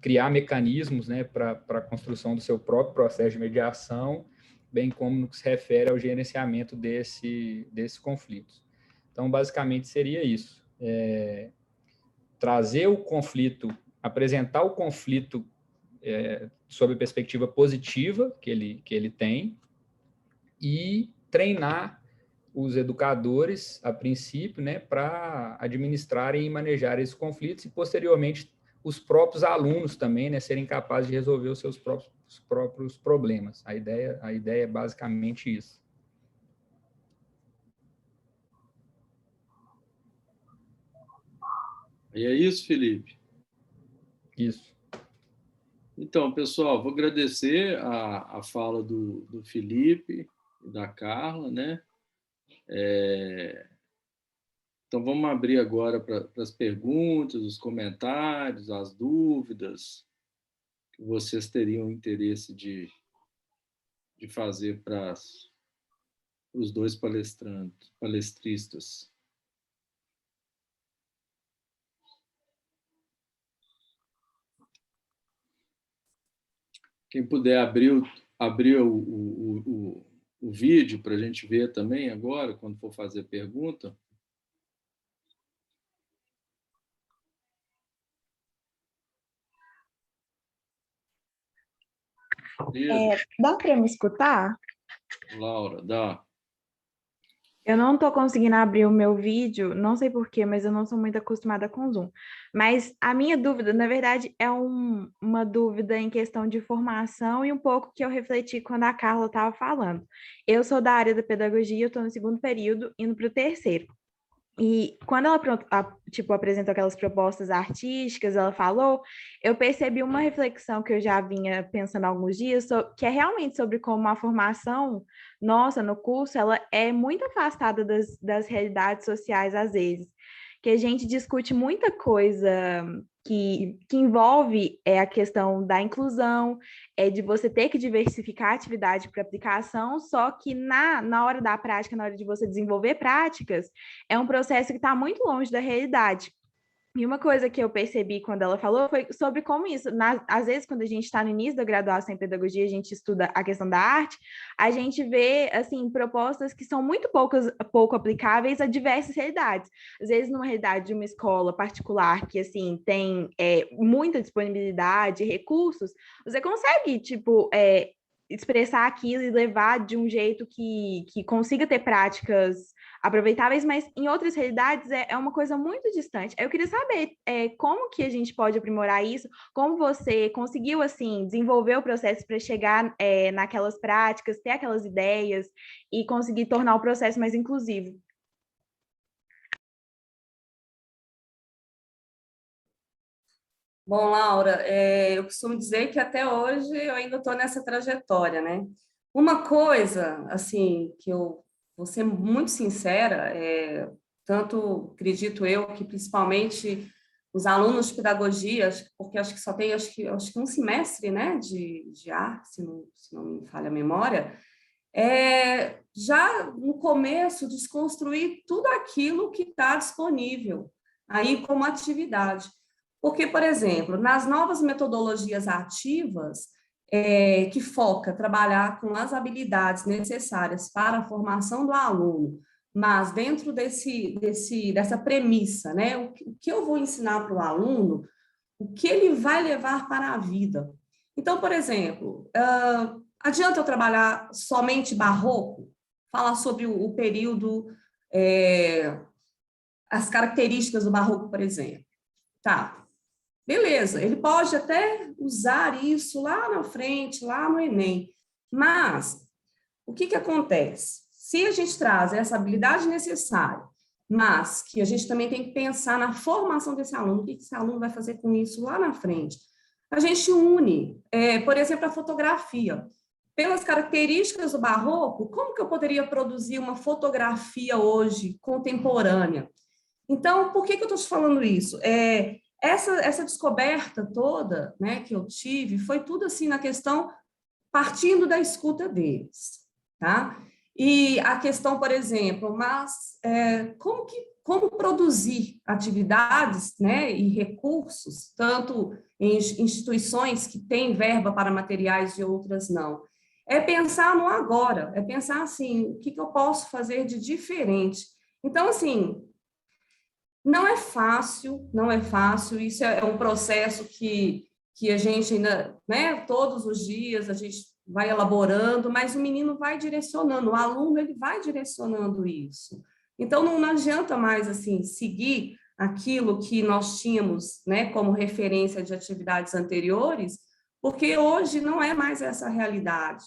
criar mecanismos, né, para a construção do seu próprio processo de mediação, bem como no que se refere ao gerenciamento desses conflitos. Então, basicamente, seria isso. Trazer o conflito, apresentar o conflito sob a perspectiva positiva que ele tem, e treinar os educadores, a princípio, né, para administrarem e manejarem esses conflitos, e, posteriormente, os próprios alunos também, né, serem capazes de resolver os seus próprios problemas. A ideia é basicamente isso. E é isso, Felipe? Isso. Então, pessoal, vou agradecer a fala do Felipe e da Carla, né? Então, vamos abrir agora para as perguntas, os comentários, as dúvidas que vocês teriam interesse de fazer para os dois palestristas. Quem puder abrir o vídeo para a gente ver também agora, quando for fazer pergunta. Dá para me escutar? Laura, dá. Eu não estou conseguindo abrir o meu vídeo, não sei porquê, mas eu não sou muito acostumada com Zoom. Mas a minha dúvida, na verdade, é uma dúvida em questão de formação e um pouco que eu refleti quando a Carla estava falando. Eu sou da área da pedagogia, eu estou no 2º período, indo para o 3º. E quando ela, tipo, apresentou aquelas propostas artísticas, ela falou, eu percebi uma reflexão que eu já vinha pensando há alguns dias, que é realmente sobre como a formação nossa no curso, ela é muito afastada das realidades sociais, às vezes. Que a gente discute muita coisa que envolve a questão da inclusão, de você ter que diversificar a atividade para aplicação, só que na hora da prática, na hora de você desenvolver práticas, é um processo que está muito longe da realidade. E uma coisa que eu percebi quando ela falou foi sobre como isso, às vezes, quando a gente está no início da graduação em pedagogia, a gente estuda a questão da arte, a gente vê, assim, propostas que são muito pouco aplicáveis a diversas realidades. Às vezes, numa realidade de uma escola particular que, assim, tem muita disponibilidade, recursos, você consegue, tipo, expressar aquilo e levar de um jeito que consiga ter práticas aproveitáveis, mas em outras realidades é uma coisa muito distante. Eu queria saber como que a gente pode aprimorar isso, como você conseguiu, assim, desenvolver o processo para chegar naquelas práticas, ter aquelas ideias e conseguir tornar o processo mais inclusivo. Bom, Laura, eu costumo dizer que até hoje eu ainda estou nessa trajetória, né? Uma coisa, assim, que eu vou ser muito sincera, tanto acredito eu que principalmente os alunos de pedagogia, porque acho que só tem acho que um semestre, né, de arte, se não me falha a memória, já no começo desconstruir tudo aquilo que está disponível aí como atividade. Porque, por exemplo, nas novas metodologias ativas, que foca trabalhar com as habilidades necessárias para a formação do aluno, mas dentro dessa premissa, né? O que eu vou ensinar para o aluno, o que ele vai levar para a vida. Então, por exemplo, adianta eu trabalhar somente barroco? Falar sobre o período, as características do barroco, por exemplo. Tá, beleza, ele pode até usar isso lá na frente, lá no Enem, mas o que acontece? Se a gente traz essa habilidade necessária, mas que a gente também tem que pensar na formação desse aluno, o que esse aluno vai fazer com isso lá na frente? A gente une, por exemplo, a fotografia. Pelas características do barroco, como que eu poderia produzir uma fotografia hoje, contemporânea? Então, por que eu estou te falando isso? Essa descoberta toda, né, que eu tive foi tudo assim na questão partindo da escuta deles, tá? E a questão, por exemplo, como produzir atividades, né, e recursos, tanto em instituições que têm verba para materiais e outras não. É pensar no agora, é pensar assim, o que eu posso fazer de diferente. Então, assim, não é fácil, isso é um processo que a gente ainda, né, todos os dias a gente vai elaborando, mas o menino vai direcionando, o aluno ele vai direcionando isso. Então, não adianta mais, assim, seguir aquilo que nós tínhamos, né, como referência de atividades anteriores, porque hoje não é mais essa realidade.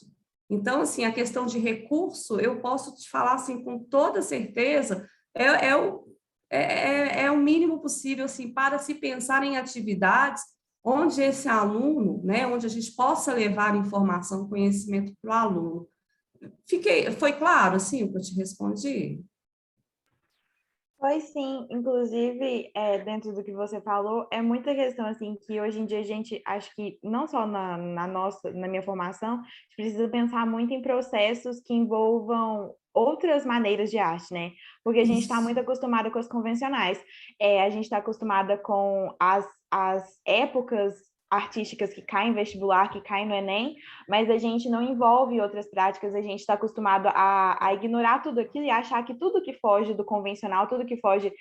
Então, assim, a questão de recurso, eu posso te falar, assim, com toda certeza, é o mínimo possível, assim, para se pensar em atividades onde esse aluno, né, onde a gente possa levar informação, conhecimento para o aluno. Foi claro, assim, o que eu te respondi? Foi sim, inclusive, dentro do que você falou, é muita questão, assim, que hoje em dia a gente, acho que, não só na minha formação, a gente precisa pensar muito em processos que envolvam outras maneiras de arte, né? Porque a gente está muito acostumada com as convencionais. A gente está acostumada com as épocas artísticas que caem em vestibular, que caem no Enem, mas a gente não envolve outras práticas, a gente está acostumado a ignorar tudo aquilo e achar que tudo que foge do convencional, tudo que foge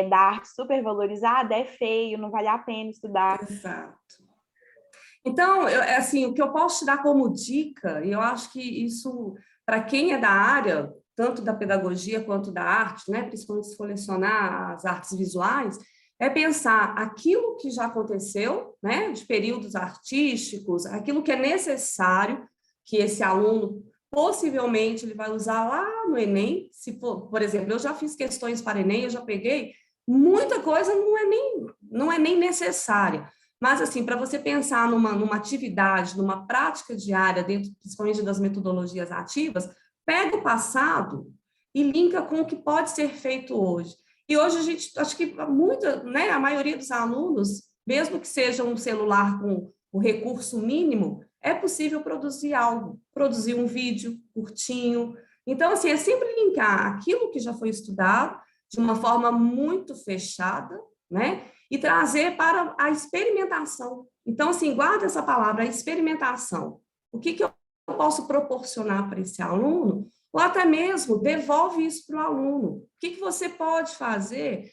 da arte supervalorizada é feio, não vale a pena estudar. Exato. Então, assim, o que eu posso te dar como dica, e eu acho que isso, para quem é da área, tanto da pedagogia quanto da arte, né, principalmente se for lecionar as artes visuais, é pensar aquilo que já aconteceu, né, de períodos artísticos, aquilo que é necessário que esse aluno possivelmente ele vai usar lá no Enem, se for, por exemplo, eu já fiz questões para Enem, eu já peguei, muita coisa não é nem necessária. Mas, assim, para você pensar numa atividade, numa prática diária, dentro principalmente das metodologias ativas, pega o passado e linka com o que pode ser feito hoje. E hoje a gente, acho que né, a maioria dos alunos, mesmo que seja um celular com o recurso mínimo, é possível produzir algo, produzir um vídeo curtinho. Então, assim, é sempre linkar aquilo que já foi estudado de uma forma muito fechada, né? E trazer para a experimentação. Então, assim, guarda essa palavra, a experimentação. O que eu posso proporcionar para esse aluno? Ou até mesmo devolve isso para o aluno. O que você pode fazer?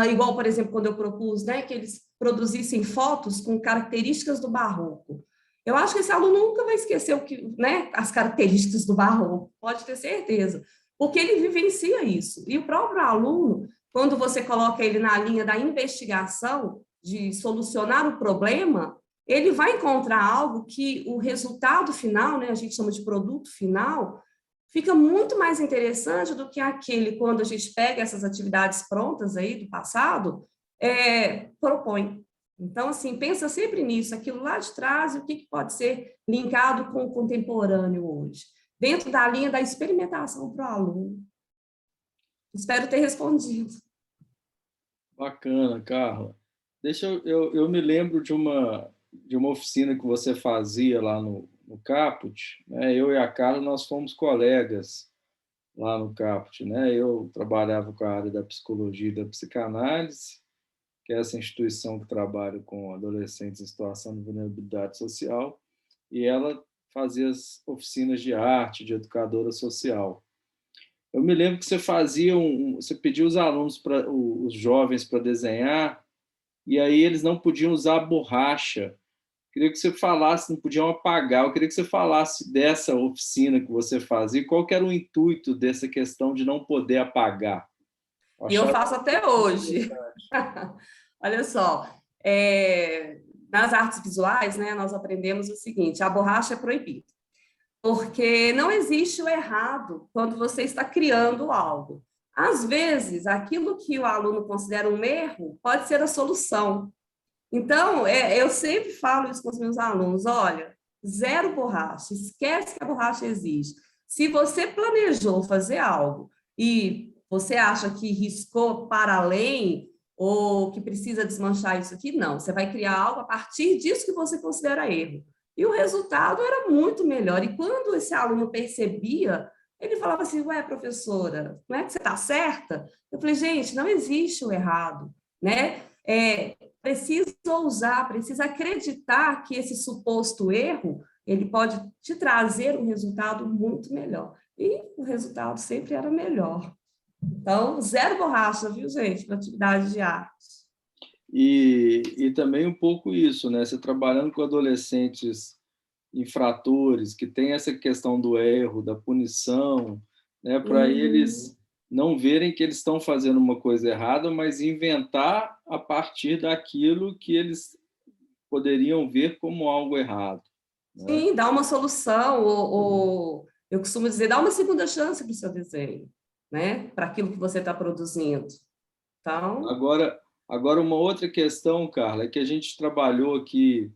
Igual, por exemplo, quando eu propus, né, que eles produzissem fotos com características do barroco. Eu acho que esse aluno nunca vai esquecer né, as características do barroco, pode ter certeza, porque ele vivencia isso. E o próprio aluno, quando você coloca ele na linha da investigação, de solucionar o problema, ele vai encontrar algo que o resultado final, né, a gente chama de produto final, fica muito mais interessante do que aquele quando a gente pega essas atividades prontas aí do passado, propõe. Então, assim, pensa sempre nisso, aquilo lá de trás e o que pode ser linkado com o contemporâneo hoje, dentro da linha da experimentação para o aluno. Espero ter respondido. Bacana, Carla. Eu me lembro de uma oficina que você fazia lá no Caput, né? Eu e a Carla, nós fomos colegas lá no Caput, né? Eu trabalhava com a área da psicologia e da psicanálise, que é essa instituição que trabalha com adolescentes em situação de vulnerabilidade social, e ela fazia as oficinas de arte, de educadora social. Eu me lembro que você fazia você pedia os alunos os jovens para desenhar, e aí eles não podiam usar borracha. Queria que você falasse, não podiam apagar. Eu queria que você falasse dessa oficina que você fazia, e qual que era o intuito dessa questão de não poder apagar. E eu faço até hoje. Olha só, nas artes visuais, né, nós aprendemos o seguinte: a borracha é proibida, porque não existe o errado quando você está criando algo. Às vezes, aquilo que o aluno considera um erro pode ser a solução. Então, eu sempre falo isso com os meus alunos: olha, zero borracha, esquece que a borracha existe. Se você planejou fazer algo e você acha que riscou para além ou que precisa desmanchar isso aqui, não. Você vai criar algo a partir disso que você considera erro. E o resultado era muito melhor. E quando esse aluno percebia, ele falava assim: ué, professora, não é que você está certa? Eu falei: gente, não existe o errado, né? Precisa ousar, precisa acreditar que esse suposto erro, ele pode te trazer um resultado muito melhor. E o resultado sempre era melhor. Então, zero borracha, viu, gente, para atividade de arte. E também um pouco isso, né? Você trabalhando com adolescentes infratores, que tem essa questão do erro, da punição, né? Para eles não verem que eles estão fazendo uma coisa errada, mas inventar a partir daquilo que eles poderiam ver como algo errado. Né? Sim, dá uma solução, ou eu costumo dizer, dá uma segunda chance para o seu desenho, né? Para aquilo que você está produzindo. Então... Agora, uma outra questão, Carla, é que a gente trabalhou aqui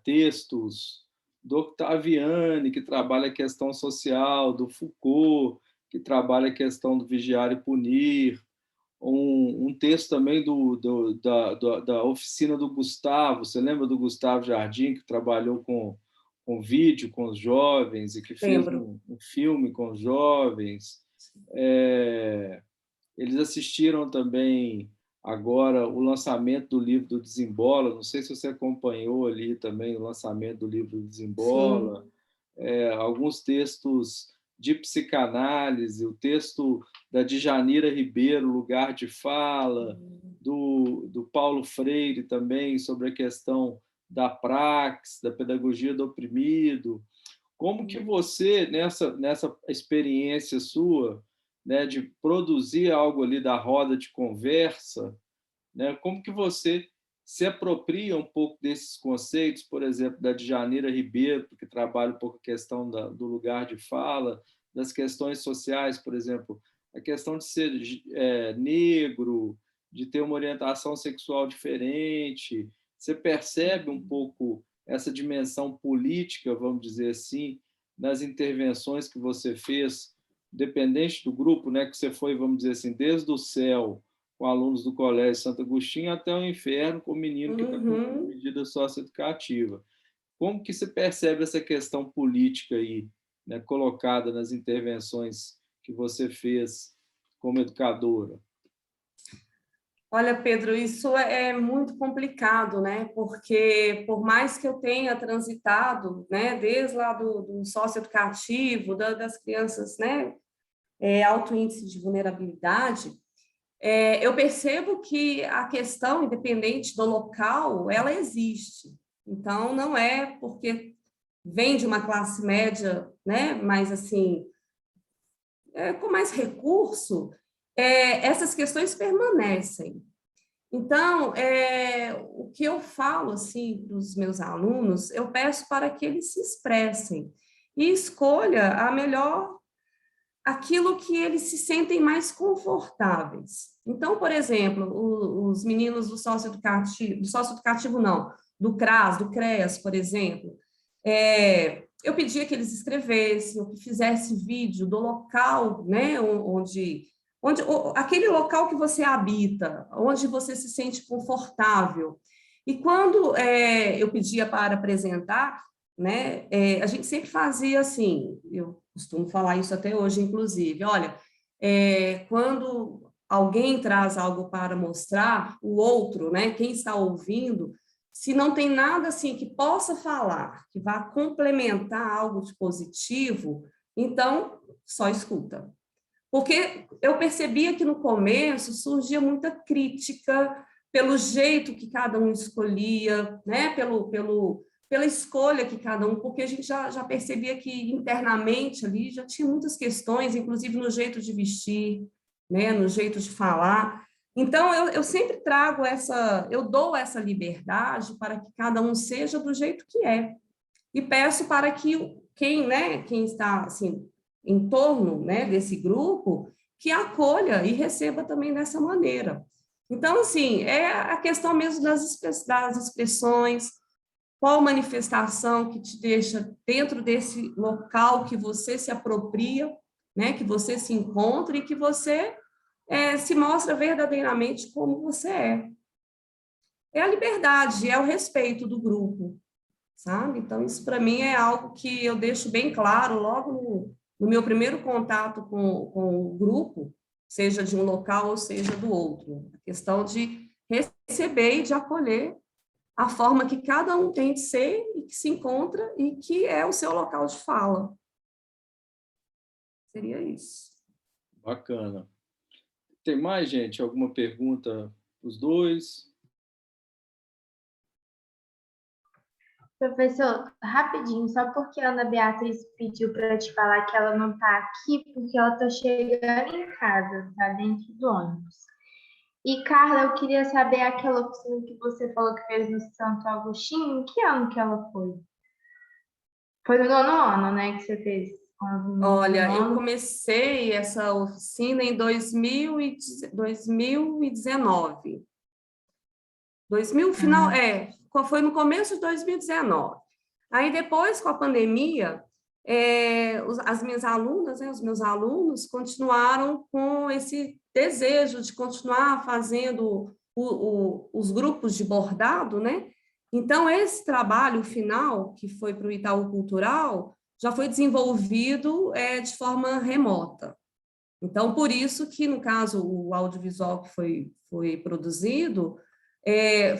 textos do Octaviani, que trabalha a questão social, do Foucault, que trabalha a questão do vigiar e punir, um texto também da oficina do Gustavo. Você lembra do Gustavo Jardim, que trabalhou com vídeo com os jovens e que fez um filme com os jovens? Eles assistiram também agora o lançamento do livro do Desembola. Não sei se você acompanhou ali também o lançamento do livro do Desembola. Alguns textos de psicanálise, o texto da Djanira Ribeiro, Lugar de Fala, do Paulo Freire também, sobre a questão da praxis, da pedagogia do oprimido. Como que você, nessa experiência sua, né, de produzir algo ali da roda de conversa, né, como que você se apropria um pouco desses conceitos, por exemplo, da Djanira Ribeiro, que trabalha um pouco a questão do lugar de fala, das questões sociais, por exemplo, a questão de ser negro, de ter uma orientação sexual diferente. Você percebe um pouco essa dimensão política, vamos dizer assim, nas intervenções que você fez, dependente do grupo, né, que você foi, vamos dizer assim, desde o céu, com alunos do Colégio Santo Agostinho, até o inferno, com o menino que está com medida socioeducativa. Como que você percebe essa questão política aí, né, colocada nas intervenções que você fez como educadora? Olha, Pedro, isso é muito complicado, né? Porque por mais que eu tenha transitado, né, desde lá do socioeducativo, das crianças, né, alto índice de vulnerabilidade, eu percebo que a questão, independente do local, ela existe. Então, não é porque vem de uma classe média, né, mas assim, com mais recurso, essas questões permanecem. Então, o que eu falo assim para os meus alunos, eu peço para que eles se expressem e escolha a melhor aquilo que eles se sentem mais confortáveis. Então, por exemplo, os meninos do socioeducativo não, do CRAS, do CREAS, por exemplo, eu pedia que eles escrevessem, ou que fizessem vídeo do local, né, onde aquele local que você habita, onde você se sente confortável. E quando eu pedia para apresentar, né, a gente sempre fazia assim, eu costumo falar isso até hoje, inclusive, olha, quando alguém traz algo para mostrar, o outro, né, quem está ouvindo, se não tem nada assim que possa falar, que vá complementar algo de positivo, então só escuta. Porque eu percebia que no começo surgia muita crítica pelo jeito que cada um escolhia, né? Pela escolha que cada um, porque a gente já percebia que internamente ali já tinha muitas questões, inclusive no jeito de vestir, né? No jeito de falar. Então, eu sempre trago eu dou essa liberdade para que cada um seja do jeito que é. E peço para que quem está assim, em torno, né, desse grupo, que acolha e receba também dessa maneira. Então, assim, é a questão mesmo das expressões, qual manifestação que te deixa dentro desse local que você se apropria, né, que você se encontra e que você se mostra verdadeiramente como você é. É a liberdade, é o respeito do grupo, sabe? Então, isso para mim é algo que eu deixo bem claro logo no meu primeiro contato com o grupo, seja de um local ou seja do outro. A questão de receber e de acolher a forma que cada um tem de ser e que se encontra e que é o seu local de fala. Seria isso. Bacana. Tem mais, gente? Alguma pergunta para os dois? Professor, rapidinho, só porque a Ana Beatriz pediu para te falar que ela não está aqui, porque ela está chegando em casa, está dentro do ônibus. E, Carla, eu queria saber aquela oficina que você falou que fez no Santo Agostinho, em que ano que ela foi? Foi no 9º ano, né, que você fez? Olha, eu comecei essa oficina em 2019. Final, foi no começo de 2019. Aí depois, com a pandemia, as minhas alunas, né, os meus alunos continuaram com esse desejo de continuar fazendo os grupos de bordado, né? Então, esse trabalho final, que foi para o Itaú Cultural, já foi desenvolvido de forma remota. Então, por isso que, no caso, o audiovisual que foi produzido,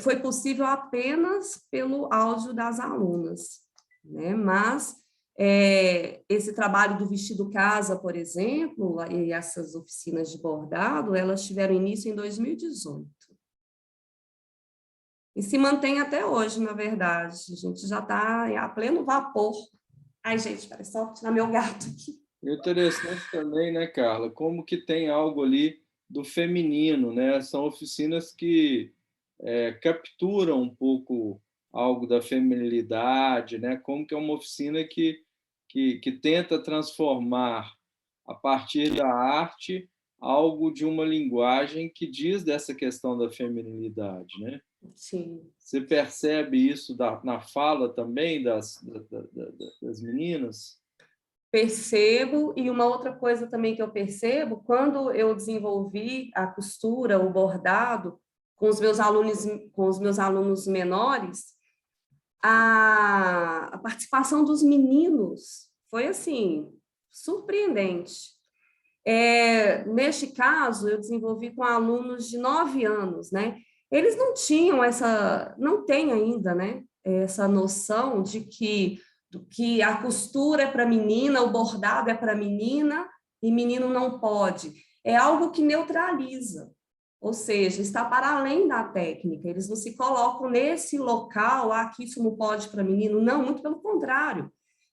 foi possível apenas pelo áudio das alunas, né? Mas esse trabalho do vestido casa, por exemplo, e essas oficinas de bordado, elas tiveram início em 2018. E se mantém até hoje, na verdade. A gente já está a pleno vapor. Ai, gente, parece só tirar meu gato aqui. Interessante também, né, Carla? Como que tem algo ali do feminino, né? São oficinas que captura um pouco algo da feminilidade, né? Como que é uma oficina que tenta transformar, a partir da arte, algo de uma linguagem que diz dessa questão da feminilidade, né? Sim. Você percebe isso na fala também das meninas? Percebo, e uma outra coisa também que eu percebo, quando eu desenvolvi a costura, o bordado, com os meus alunos menores, a participação dos meninos foi, assim, surpreendente. Neste caso, eu desenvolvi com alunos de 9 anos, né? Eles não tinham não têm ainda, né, essa noção de que a costura é para menina, o bordado é para menina e menino não pode. É algo que neutraliza, ou seja, está para além da técnica. Eles não se colocam nesse local, que isso não pode para menino. Não, muito pelo contrário.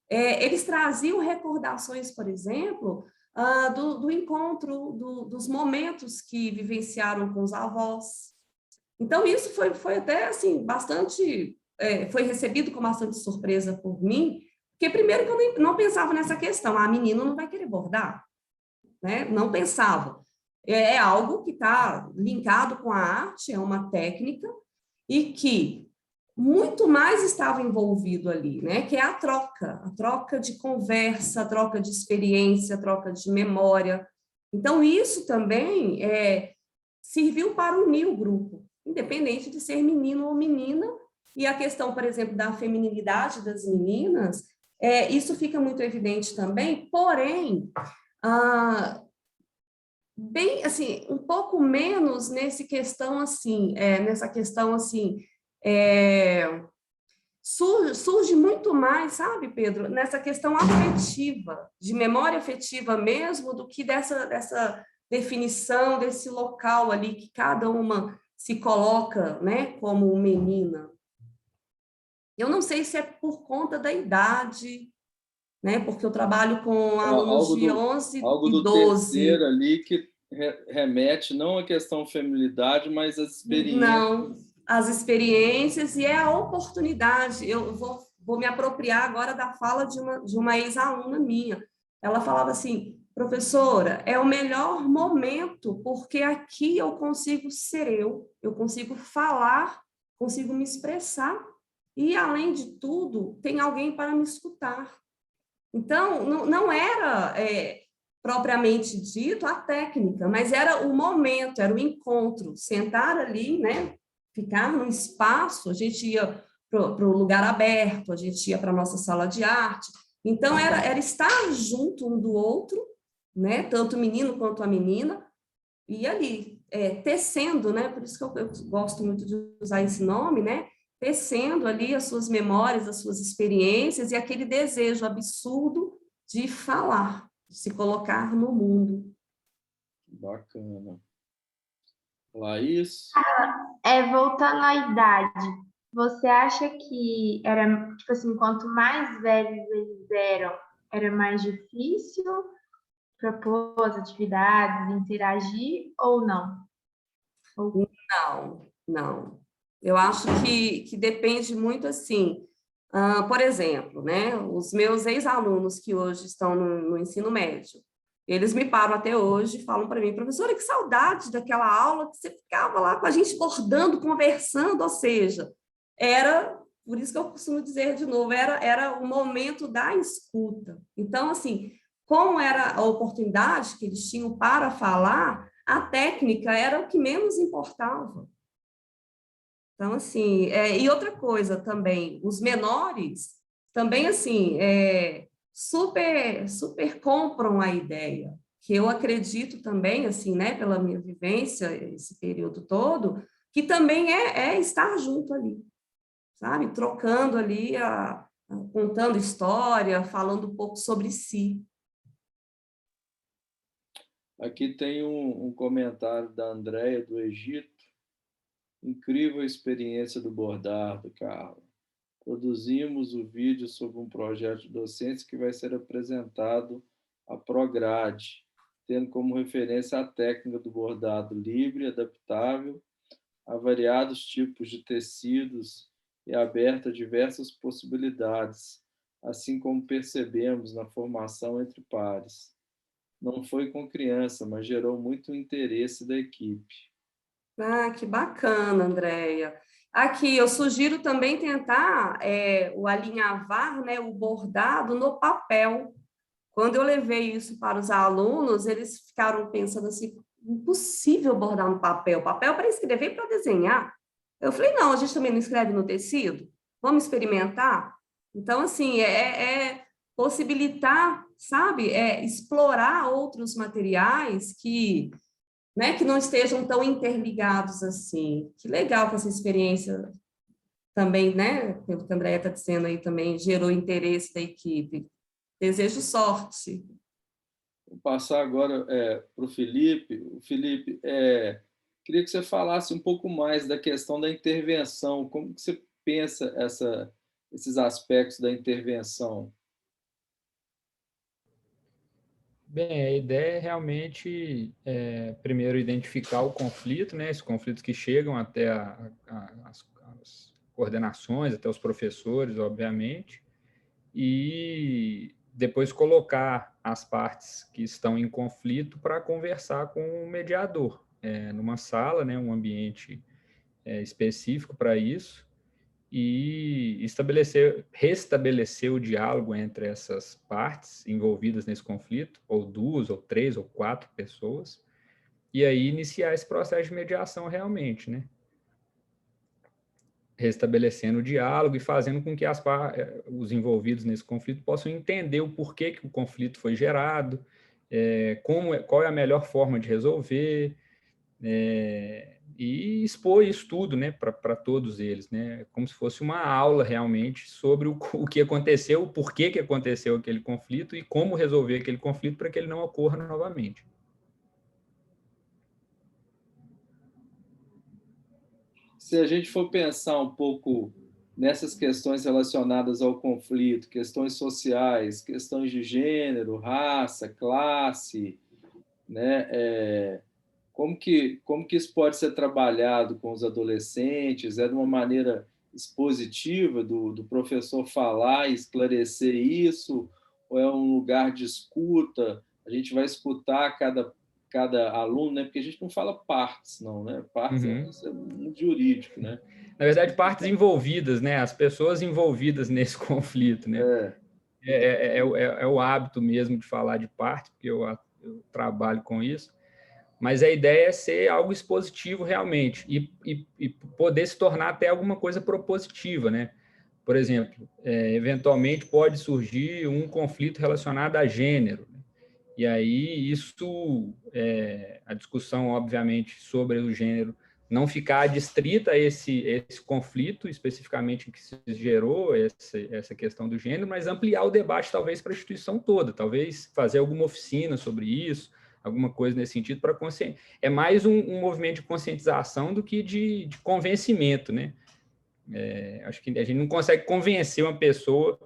Eles traziam recordações, por exemplo, do encontro, dos momentos que vivenciaram com os avós. Então, isso foi até assim, bastante, foi recebido com bastante surpresa por mim, porque primeiro que eu não pensava nessa questão, a menina não vai querer bordar, né? Não pensava. É algo que está linkado com a arte, é uma técnica, e que muito mais estava envolvido ali, né? Que é a troca de conversa, a troca de experiência, a troca de memória. Então, isso também serviu para unir o grupo, independente de ser menino ou menina. E a questão, por exemplo, da feminilidade das meninas, isso fica muito evidente também, porém, bem, assim, um pouco menos nessa questão assim, surge muito mais, sabe, Pedro, nessa questão afetiva, de memória afetiva mesmo, do que dessa definição desse local ali que cada uma se coloca, né, como menina. Eu não sei se é por conta da idade, né, porque eu trabalho com alunos de 11 algo e do 12. terceiro ali que remete não à questão feminilidade, mas às experiências. Não, as experiências e a oportunidade. Eu vou me apropriar agora da fala de uma ex-aluna minha. Ela falava assim, professora, é o melhor momento, porque aqui eu consigo ser eu consigo falar, consigo me expressar, e, além de tudo, tem alguém para me escutar. Então, não era propriamente dito a técnica, mas era o momento, era o encontro, sentar ali, né, ficar num espaço, a gente ia para o lugar aberto, a gente ia para a nossa sala de arte, então era estar junto um do outro, né, tanto o menino quanto a menina, e ali, tecendo, né, por isso que eu gosto muito de usar esse nome, né, tecendo ali as suas memórias, as suas experiências e aquele desejo absurdo de falar, de se colocar no mundo. Bacana. Laís? Voltando à idade, você acha que era, tipo assim, quanto mais velhos eles eram, era mais difícil propor as atividades, interagir ou não? Não. Eu acho que depende muito assim. Por exemplo, né, os meus ex-alunos que hoje estão no ensino médio, eles me param até hoje e falam para mim, professora, que saudade daquela aula que você ficava lá com a gente bordando, conversando, ou seja, por isso que eu costumo dizer de novo, era o momento da escuta. Então, assim, como era a oportunidade que eles tinham para falar, a técnica era o que menos importava. Então, assim, e outra coisa também, os menores também, assim, super compram a ideia, que eu acredito também, assim, né, pela minha vivência, esse período todo, que também é estar junto ali, sabe? Trocando ali, contando história, falando um pouco sobre si. Aqui tem um comentário da Andréia, do Egito. Incrível a experiência do bordado, Carla. Produzimos o vídeo sobre um projeto de docência que vai ser apresentado à Prograde, tendo como referência a técnica do bordado livre, adaptável, a variados tipos de tecidos e aberta a diversas possibilidades, assim como percebemos na formação entre pares. Não foi com criança, mas gerou muito interesse da equipe. Ah, que bacana, Andréia. Aqui, eu sugiro também tentar o alinhavar, né, o bordado no papel. Quando eu levei isso para os alunos, eles ficaram pensando assim, impossível bordar no papel. Papel para escrever e para desenhar. Eu falei, não, a gente também não escreve no tecido? Vamos experimentar? Então, assim, possibilitar, sabe, explorar outros materiais que, né, que não estejam tão interligados assim. Que legal que essa experiência também, né, pelo que a Andréia está dizendo aí, também gerou interesse da equipe. Desejo sorte. Vou passar agora para o Felipe. Felipe, queria que você falasse um pouco mais da questão da intervenção. Como que você pensa esses aspectos da intervenção? Bem, a ideia é realmente, primeiro, identificar o conflito, né? Esses conflitos que chegam até as coordenações, até os professores, obviamente, e depois colocar as partes que estão em conflito para conversar com o mediador, numa sala, né? Um ambiente específico para isso, e restabelecer o diálogo entre essas partes envolvidas nesse conflito, ou 2, ou 3, ou 4 pessoas, e aí iniciar esse processo de mediação realmente, né? Restabelecendo o diálogo e fazendo com que os envolvidos nesse conflito possam entender o porquê que o conflito foi gerado, qual é a melhor forma de resolver, e expor isso tudo, né, para todos eles, né, como se fosse uma aula realmente sobre o que aconteceu, o porquê que aconteceu aquele conflito e como resolver aquele conflito para que ele não ocorra novamente. Se a gente for pensar um pouco nessas questões relacionadas ao conflito, questões sociais, questões de gênero, raça, classe, né, como que isso pode ser trabalhado com os adolescentes? É de uma maneira expositiva do professor falar e esclarecer isso? Ou é um lugar de escuta? A gente vai escutar cada aluno, né? Porque a gente não fala partes, não, né? Partes é muito jurídico, né? Na verdade, partes envolvidas, né? As pessoas envolvidas nesse conflito, né? É o hábito mesmo de falar de parte, porque eu trabalho com isso. Mas a ideia é ser algo expositivo realmente e poder se tornar até alguma coisa propositiva, né? Por exemplo, eventualmente pode surgir um conflito relacionado a gênero, né? E aí a discussão, obviamente, sobre o gênero não ficar adstrita a esse conflito especificamente que se gerou essa questão do gênero, mas ampliar o debate talvez para a instituição toda, talvez fazer alguma oficina sobre isso, alguma coisa nesse sentido para consciência. É mais um movimento de conscientização do que de convencimento, né? Acho que a gente não consegue convencer uma pessoa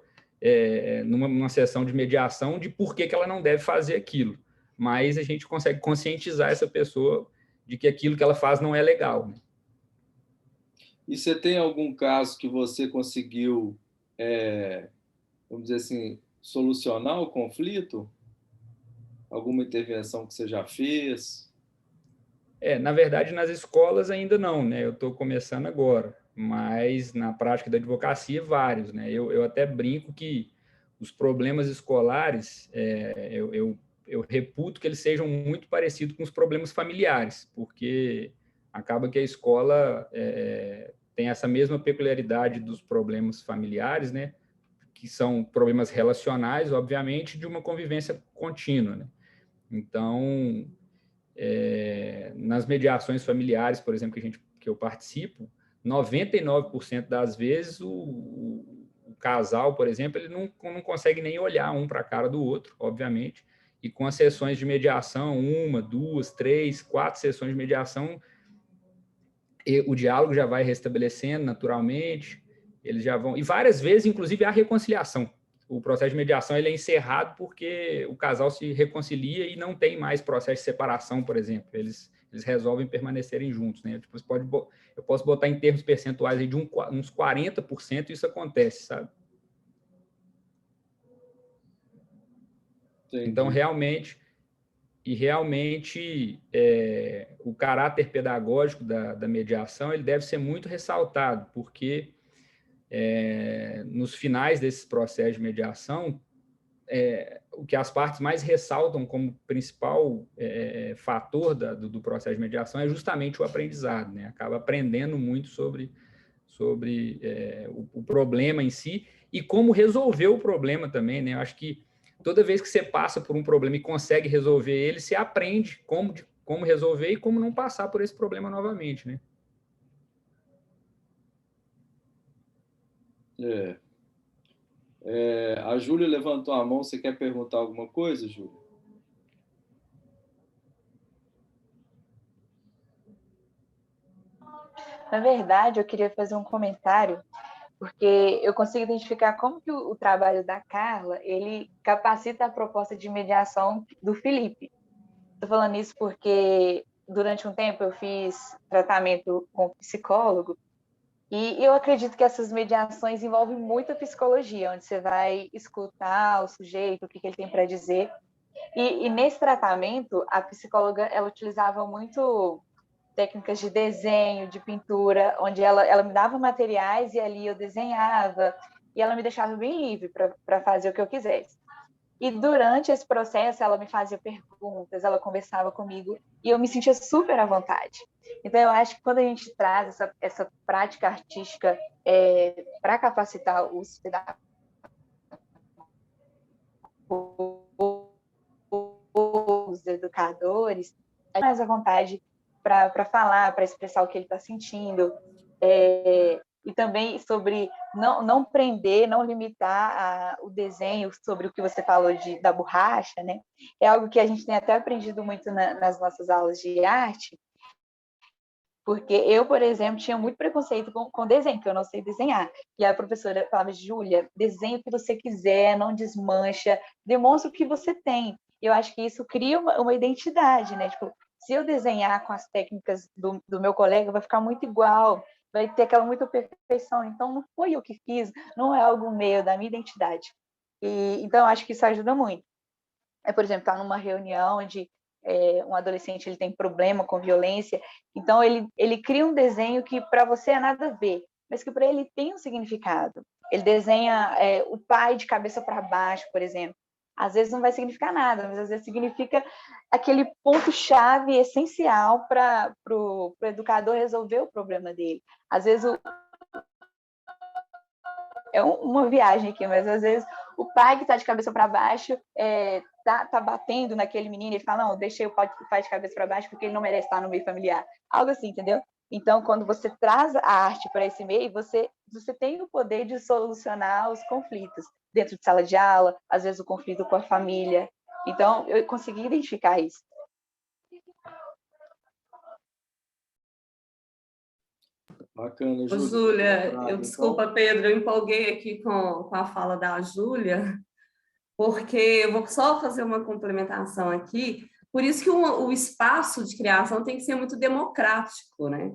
numa sessão de mediação de por que ela não deve fazer aquilo, mas a gente consegue conscientizar essa pessoa de que aquilo que ela faz não é legal, né? E você tem algum caso que você conseguiu, vamos dizer assim, solucionar o conflito? Alguma intervenção que você já fez? Na verdade, nas escolas ainda não, né? Eu estou começando agora, mas na prática da advocacia, vários, né? Eu até brinco que os problemas escolares, eu reputo que eles sejam muito parecidos com os problemas familiares, porque acaba que a escola tem essa mesma peculiaridade dos problemas familiares, né? Que são problemas relacionais, obviamente, de uma convivência contínua, né? Então, nas mediações familiares, por exemplo, que eu participo, 99% das vezes o casal, por exemplo, ele não consegue nem olhar um para a cara do outro, obviamente, e com as sessões de mediação, 1, 2, 3, 4 sessões de mediação, o diálogo já vai restabelecendo naturalmente, eles já vão... E várias vezes, inclusive, há reconciliação. o processo de mediação ele é encerrado porque o casal se reconcilia e não tem mais processo de separação, por exemplo. Eles resolvem permanecerem juntos, né? Tipo, eu posso botar em termos percentuais aí de uns 40% isso acontece, sabe? Entendi. Então, realmente, o caráter pedagógico da mediação ele deve ser muito ressaltado, porque nos finais desses processos de mediação, o que as partes mais ressaltam como principal fator do processo de mediação é justamente o aprendizado, né? Acaba aprendendo muito sobre o problema em si e como resolver o problema também, né? Eu acho que toda vez que você passa por um problema e consegue resolver ele, você aprende como resolver e como não passar por esse problema novamente, né? A Júlia levantou a mão. Você quer perguntar alguma coisa, Júlia? Na verdade, eu queria fazer um comentário, porque eu consigo identificar como que o trabalho da Carla, ele capacita a proposta de mediação do Felipe. Estou falando isso porque durante um tempo eu fiz tratamento com psicólogo e eu acredito que essas mediações envolvem muita psicologia, onde você vai escutar o sujeito, o que ele tem para dizer. E nesse tratamento, a psicóloga ela utilizava muito técnicas de desenho, de pintura, onde ela me dava materiais e ali eu desenhava, e ela me deixava bem livre para fazer o que eu quisesse. E durante esse processo, ela me fazia perguntas, ela conversava comigo, e eu me sentia super à vontade. Então, eu acho que quando a gente traz essa prática artística para capacitar os educadores, a gente mais à vontade para falar, para expressar o que ele está sentindo, e também sobre não prender, não limitar o desenho sobre o que você falou da borracha, né? É algo que a gente tem até aprendido muito nas nossas aulas de arte, porque eu, por exemplo, tinha muito preconceito com desenho, que eu não sei desenhar. E a professora falava, Júlia, desenha o que você quiser, não desmancha, demonstra o que você tem. E eu acho que isso cria uma identidade, né? Tipo, se eu desenhar com as técnicas do meu colega, vai ficar muito igual, vai ter aquela muita perfeição. Então, não foi eu que fiz, não é algo meu, da minha identidade. Então, eu acho que isso ajuda muito. Por exemplo, estar numa reunião onde um adolescente ele tem problema com violência, então ele cria um desenho que para você é nada a ver, mas que para ele tem um significado. Ele desenha o pai de cabeça para baixo, por exemplo. Às vezes não vai significar nada, mas às vezes significa aquele ponto-chave essencial para o educador resolver o problema dele. Às vezes é uma viagem aqui, mas às vezes o pai que está de cabeça para baixo tá batendo naquele menino e fala, não, deixei o pai de cabeça para baixo porque ele não merece estar no meio familiar. Algo assim, entendeu? Então, quando você traz a arte para esse meio, você tem o poder de solucionar os conflitos dentro de sala de aula, às vezes o conflito com a família. Então, eu consegui identificar isso. Bacana, Júlia. Júlia, desculpa, Pedro, eu empolguei aqui com a fala da Júlia, porque eu vou só fazer uma complementação aqui. Por isso que o espaço de criação tem que ser muito democrático, né?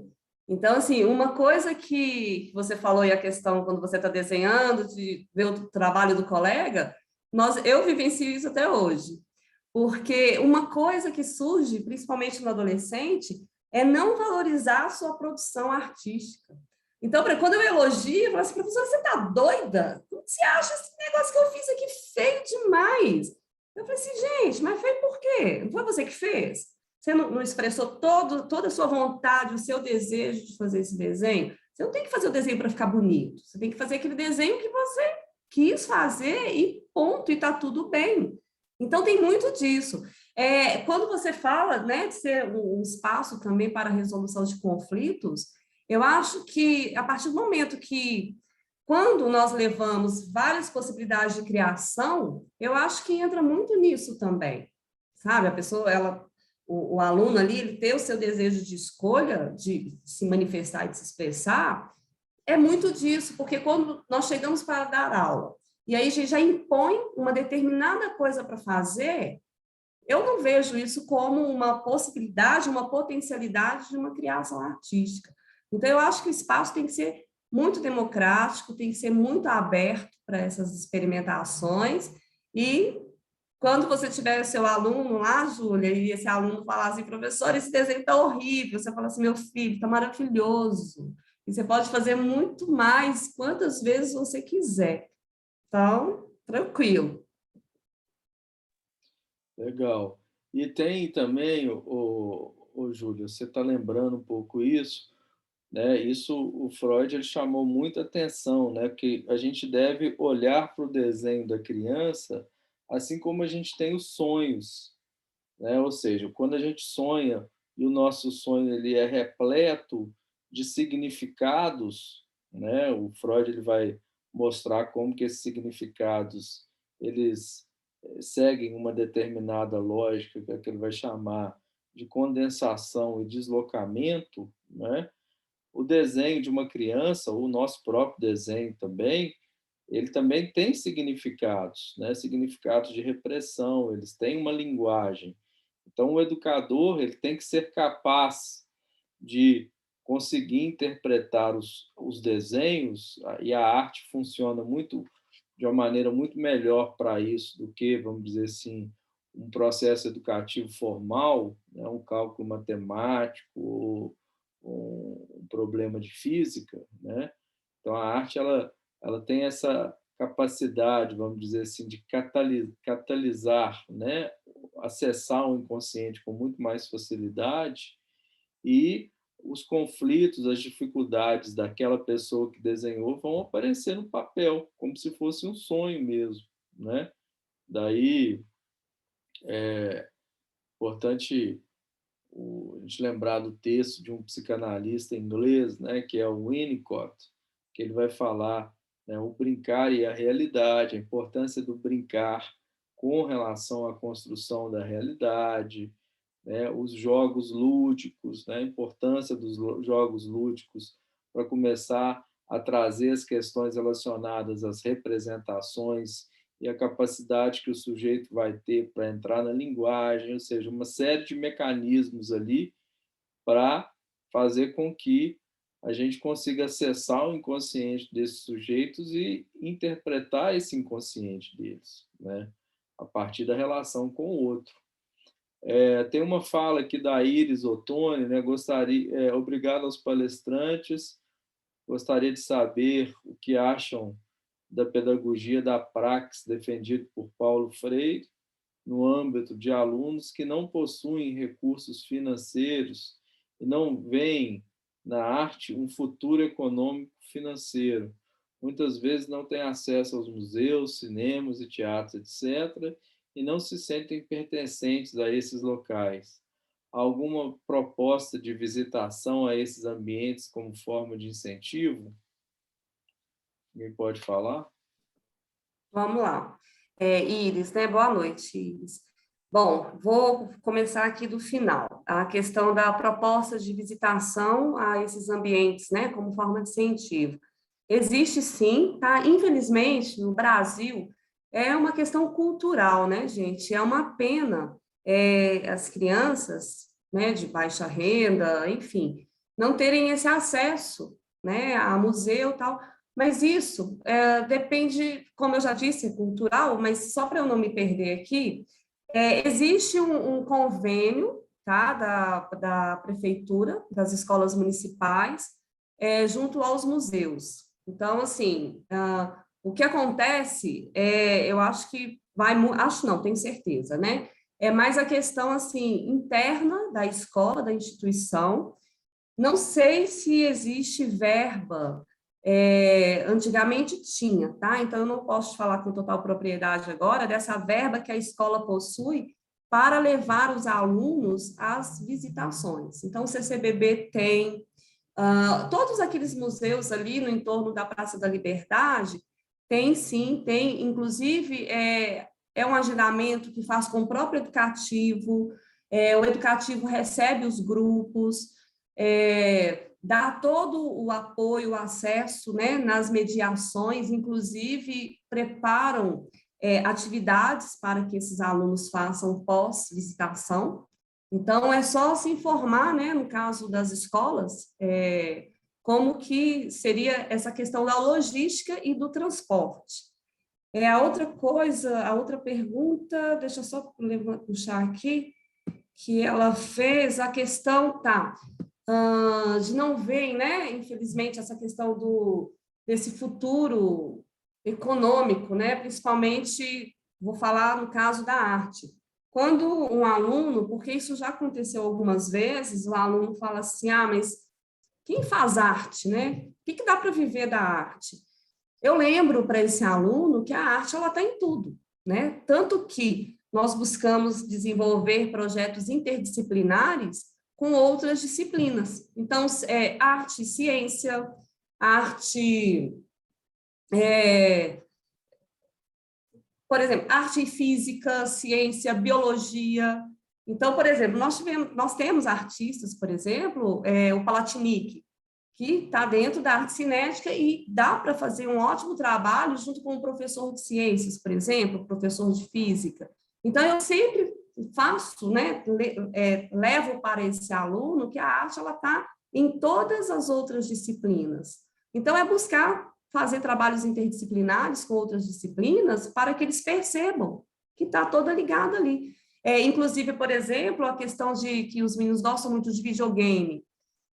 Então, assim, uma coisa que você falou aí, a questão quando você está desenhando, de ver o trabalho do colega, eu vivencio isso até hoje. Porque uma coisa que surge, principalmente no adolescente, é não valorizar a sua produção artística. Então, quando eu elogio, eu falo assim, professora, você está doida? Como você acha esse negócio que eu fiz aqui feio demais? Eu falei assim, gente, mas feio por quê? Não foi você que fez? Você não expressou toda a sua vontade, o seu desejo de fazer esse desenho? Você não tem que fazer o desenho para ficar bonito. Você tem que fazer aquele desenho que você quis fazer e ponto, e está tudo bem. Então, tem muito disso. Quando você fala, né, de ser um espaço também para a resolução de conflitos, eu acho que, a partir do momento que, quando nós levamos várias possibilidades de criação, eu acho que entra muito nisso também, sabe? A pessoa, o aluno ali, ele ter o seu desejo de escolha, de se manifestar e de se expressar, é muito disso, porque quando nós chegamos para dar aula, e aí a gente já impõe uma determinada coisa para fazer, eu não vejo isso como uma possibilidade, uma potencialidade de uma criação artística. Então, eu acho que o espaço tem que ser muito democrático, tem que ser muito aberto para essas experimentações, e quando você tiver seu aluno lá, Júlia, e esse aluno falar assim, professor, esse desenho está horrível, você fala assim, meu filho, está maravilhoso, e você pode fazer muito mais, quantas vezes você quiser. Então, tranquilo. Legal. E tem também, Júlia, você está lembrando um pouco isso, né? Isso o Freud ele chamou muita atenção, né? Porque a gente deve olhar para o desenho da criança assim como a gente tem os sonhos, né? Ou seja, quando a gente sonha e o nosso sonho ele é repleto de significados, né? O Freud ele vai mostrar como que esses significados eles seguem uma determinada lógica que ele vai chamar de condensação e deslocamento, né? O desenho de uma criança, o nosso próprio desenho também, ele também tem significados, né? Significados de repressão, eles têm uma linguagem. Então, o educador ele tem que ser capaz de conseguir interpretar os desenhos, e a arte funciona muito de uma maneira muito melhor para isso do que, vamos dizer assim, um processo educativo formal, né? Um cálculo matemático, um problema de física, né? Então, a arte ela tem essa capacidade, vamos dizer assim, de catalisar, né? Acessar o inconsciente com muito mais facilidade, e os conflitos, as dificuldades daquela pessoa que desenhou vão aparecer no papel, como se fosse um sonho mesmo, né? Daí é importante a gente lembrar do texto de um psicanalista inglês, né, que é o Winnicott, que ele vai falar, né, o brincar e a realidade, a importância do brincar com relação à construção da realidade, né, os jogos lúdicos, né, a importância dos jogos lúdicos para começar a trazer as questões relacionadas às representações e a capacidade que o sujeito vai ter para entrar na linguagem, ou seja, uma série de mecanismos ali para fazer com que a gente consiga acessar o inconsciente desses sujeitos e interpretar esse inconsciente deles, né, a partir da relação com o outro. Tem uma fala aqui da Iris Ottoni, né, obrigado aos palestrantes, gostaria de saber o que acham da pedagogia da praxis defendido por Paulo Freire no âmbito de alunos que não possuem recursos financeiros e não veem na arte um futuro econômico financeiro. Muitas vezes não têm acesso aos museus, cinemas e teatros, etc., e não se sentem pertencentes a esses locais. Há alguma proposta de visitação a esses ambientes como forma de incentivo? Alguém pode falar? Vamos lá. Iris, né? Boa noite, Iris. Bom, vou começar aqui do final. A questão da proposta de visitação a esses ambientes, né, como forma de incentivo. Existe sim, tá? Infelizmente, no Brasil, é uma questão cultural, né, gente? É uma pena as crianças, né, de baixa renda, enfim, não terem esse acesso, né, a museu e tal. Mas isso depende, como eu já disse, é cultural, mas só para eu não me perder aqui, existe um convênio, tá, da prefeitura, das escolas municipais, junto aos museus. Então, assim, o que acontece, eu acho que acho não, tenho certeza, né? É mais a questão, assim, interna da escola, da instituição. Não sei se existe verba, antigamente tinha, tá? Então, eu não posso falar com total propriedade agora dessa verba que a escola possui para levar os alunos às visitações. Então, o CCBB tem, todos aqueles museus ali no entorno da Praça da Liberdade, tem sim, tem, inclusive, um agendamento que faz com o próprio educativo, o educativo recebe os grupos, dá todo o apoio, o acesso, né, nas mediações, inclusive preparam atividades para que esses alunos façam pós-visitação. Então, é só se informar, né, no caso das escolas, como que seria essa questão da logística e do transporte. A outra coisa, a outra pergunta, deixa eu só puxar aqui, que ela fez a questão, de não ver, né, infelizmente, essa questão desse futuro econômico, né, principalmente, vou falar no caso da arte. Quando um aluno, porque isso já aconteceu algumas vezes, o aluno fala assim, mas quem faz arte, né? O que dá para viver da arte? Eu lembro para esse aluno que a arte ela está em tudo, né? Tanto que nós buscamos desenvolver projetos interdisciplinares com outras disciplinas. Então, arte e ciência, arte, por exemplo, arte e física, ciência, biologia. Então, por exemplo, nós temos artistas, por exemplo, o Palatinic, que está dentro da arte cinética e dá para fazer um ótimo trabalho junto com o professor de ciências, por exemplo, professor de física. Então, eu sempre faço, né, levo para esse aluno que a arte está em todas as outras disciplinas. Então, é buscar fazer trabalhos interdisciplinares com outras disciplinas para que eles percebam que está toda ligada ali. Inclusive, por exemplo, a questão de que os meninos gostam muito de videogame.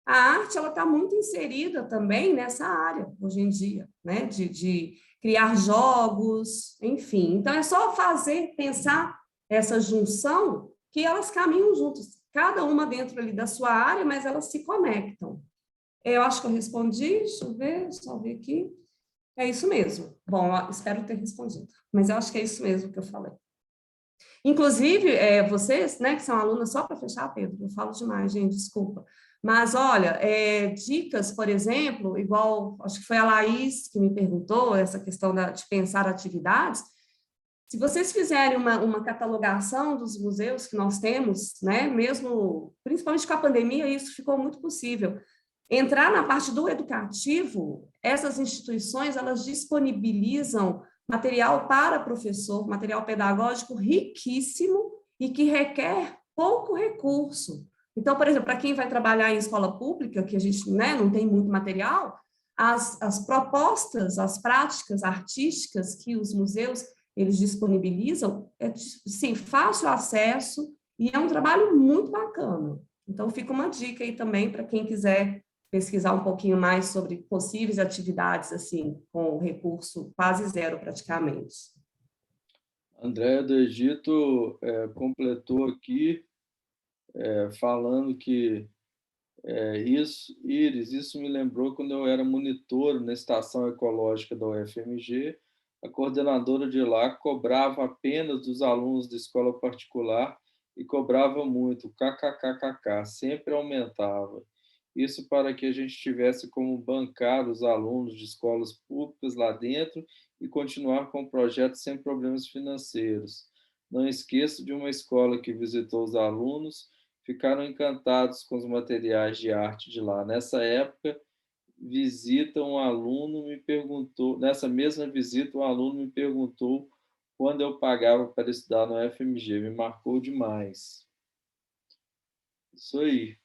A arte está muito inserida também nessa área, hoje em dia, né? de criar jogos, enfim. Então, é só pensar essa junção, que elas caminham juntas, cada uma dentro ali da sua área, mas elas se conectam. Eu acho que eu respondi, deixa eu ver, só ver aqui. É isso mesmo. Bom, espero ter respondido, mas eu acho que é isso mesmo que eu falei. Inclusive, vocês, né, que são alunas, só para fechar, Pedro, eu falo demais, gente, desculpa. Mas, olha, dicas, por exemplo, igual, acho que foi a Laís que me perguntou, essa questão de pensar atividades, se vocês fizerem uma catalogação dos museus que nós temos, né, mesmo, principalmente com a pandemia, isso ficou muito possível. Entrar na parte do educativo, essas instituições, elas disponibilizam material para professor, material pedagógico riquíssimo e que requer pouco recurso. Então, por exemplo, para quem vai trabalhar em escola pública, que a gente, né, não tem muito material, as propostas, as práticas artísticas que os museus eles disponibilizam, sim, fácil acesso e é um trabalho muito bacana. Então, fica uma dica aí também para quem quiser pesquisar um pouquinho mais sobre possíveis atividades, assim, com recurso quase zero, praticamente. Andréa do Egito completou aqui, falando que isso me lembrou quando eu era monitor na estação ecológica da UFMG, a coordenadora de lá cobrava apenas dos alunos de escola particular e cobrava muito, kkkk, sempre aumentava. Isso para que a gente tivesse como bancar os alunos de escolas públicas lá dentro e continuar com o projeto sem problemas financeiros. Não esqueço de uma escola que visitou os alunos, ficaram encantados com os materiais de arte de lá. Nessa mesma visita, um aluno me perguntou quando eu pagava para estudar no FMG. Me marcou demais. Isso aí.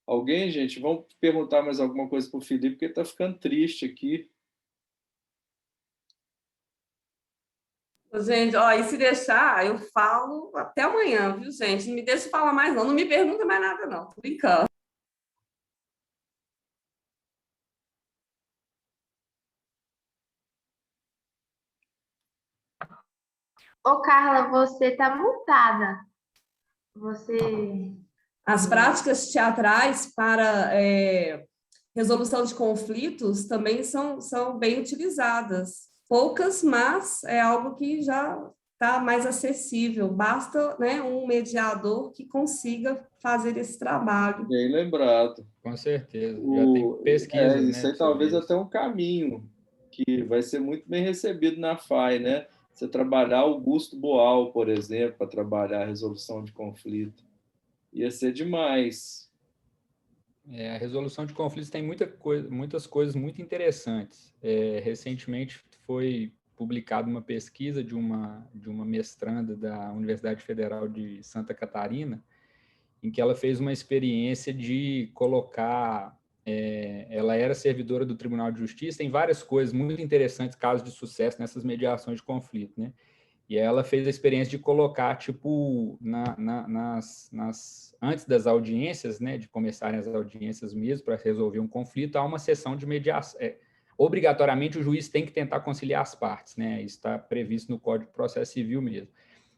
Alguém, gente, vamos perguntar mais alguma coisa para o Felipe, porque ele está ficando triste aqui. Gente, e se deixar, eu falo até amanhã, viu, gente? Não me deixa falar mais, não. Não me pergunta mais nada, não. Tô brincando. Ô, Carla, você tá mutada. Você... As práticas teatrais para resolução de conflitos também são bem utilizadas. Poucas, mas é algo que já está mais acessível. Basta, né, um mediador que consiga fazer esse trabalho. Bem lembrado. Com certeza. Já tem pesquisa, isso né, aí talvez até um caminho que vai ser muito bem recebido na FAI, né? Você trabalhar Augusto Boal, por exemplo, para trabalhar a resolução de conflito. Ia ser demais. A resolução de conflitos tem muitas coisas muito interessantes. Recentemente foi publicada uma pesquisa de uma mestranda da Universidade Federal de Santa Catarina, em que ela fez uma experiência de colocar... ela era servidora do Tribunal de Justiça, tem várias coisas muito interessantes, casos de sucesso nessas mediações de conflito, né? E ela fez a experiência de colocar, tipo, antes das audiências, né, de começarem as audiências mesmo, para resolver um conflito, há uma sessão de mediação. Obrigatoriamente, o juiz tem que tentar conciliar as partes, né? Isso está previsto no Código de Processo Civil mesmo.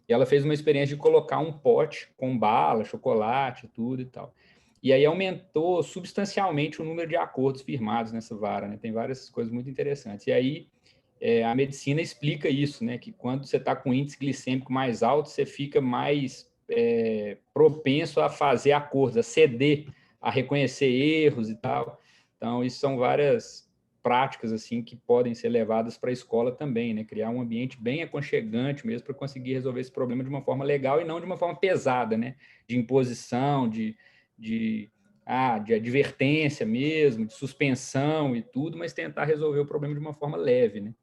E ela fez uma experiência de colocar um pote com bala, chocolate, tudo e tal. E aí aumentou substancialmente o número de acordos firmados nessa vara, né? Tem várias coisas muito interessantes. E aí a medicina explica isso, né? Que quando você está com índice glicêmico mais alto, você fica mais propenso a fazer acordos, a ceder, a reconhecer erros e tal. Então, isso são várias práticas assim que podem ser levadas para a escola também, né? Criar um ambiente bem aconchegante mesmo para conseguir resolver esse problema de uma forma legal e não de uma forma pesada, né? De imposição, de advertência mesmo, de suspensão e tudo, mas tentar resolver o problema de uma forma leve, né?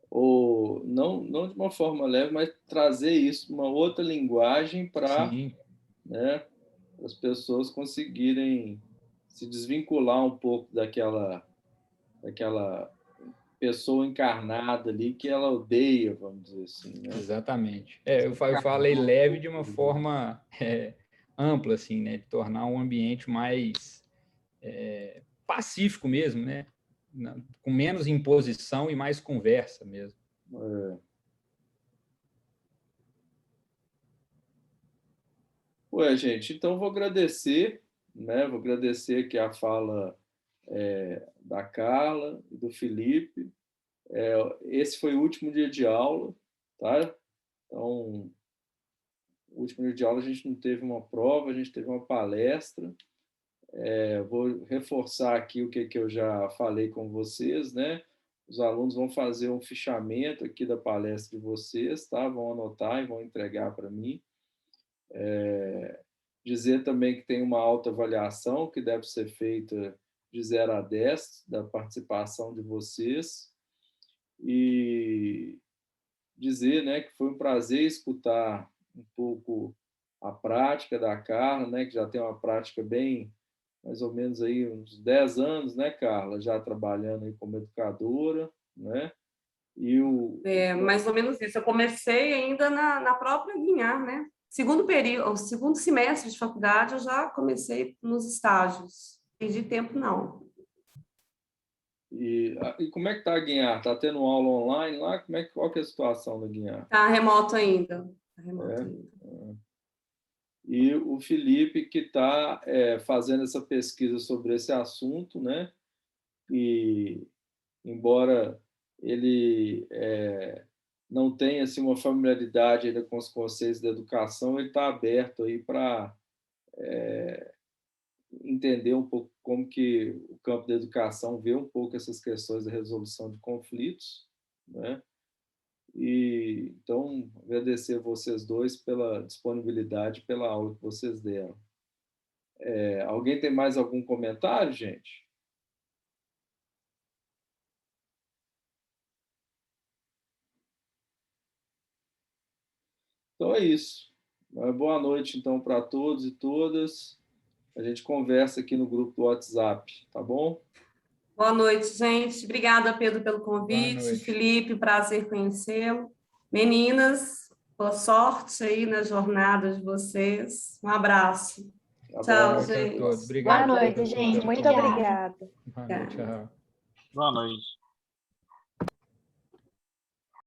Ou não de uma forma leve, mas trazer isso, uma outra linguagem para, né, as pessoas conseguirem se desvincular um pouco daquela pessoa encarnada ali que ela odeia, vamos dizer assim, né? Exatamente. Eu falei leve de uma forma ampla, assim, né? De tornar um ambiente mais pacífico mesmo, né? Com menos imposição e mais conversa mesmo. Gente, então vou agradecer, né? Vou agradecer aqui a fala da Carla e do Felipe. Esse foi o último dia de aula, tá? Então, o último dia de aula a gente não teve uma prova, a gente teve uma palestra. Vou reforçar aqui o que eu já falei com vocês, né? Os alunos vão fazer um fichamento aqui da palestra de vocês, tá? Vão anotar e vão entregar para mim. Dizer também que tem uma autoavaliação que deve ser feita de 0 a 10 da participação de vocês. E dizer, né, que foi um prazer escutar um pouco a prática da Carla, né, que já tem uma prática bem, mais ou menos aí uns 10 anos, né, Carla, já trabalhando aí como educadora, né? E mais ou menos isso. Eu comecei ainda na própria Guinhar, né? Segundo período, o segundo semestre de faculdade, eu já comecei nos estágios. Não perdi tempo, não. E como é que está a Guinhar? Está tendo aula online lá? Qual que é a situação da Guinhar? Está remoto ainda. Ainda. E o Felipe, que está fazendo essa pesquisa sobre esse assunto, né? E, embora ele não tenha assim, uma familiaridade ainda com os conceitos da educação, ele está aberto aí para entender um pouco como que o campo da educação vê um pouco essas questões da resolução de conflitos, né? E então agradecer a vocês dois pela disponibilidade, pela aula que vocês deram. Alguém tem mais algum comentário, gente? Então é isso. Boa noite então para todos e todas. A gente conversa aqui no grupo do WhatsApp, tá bom? Boa noite, gente. Obrigada, Pedro, pelo convite. Felipe, prazer conhecê-lo. Meninas, boa sorte aí na jornada de vocês. Um abraço. Tchau, gente. Obrigado. Boa noite, gente. Muito obrigada. Boa noite. Tchau. Boa noite.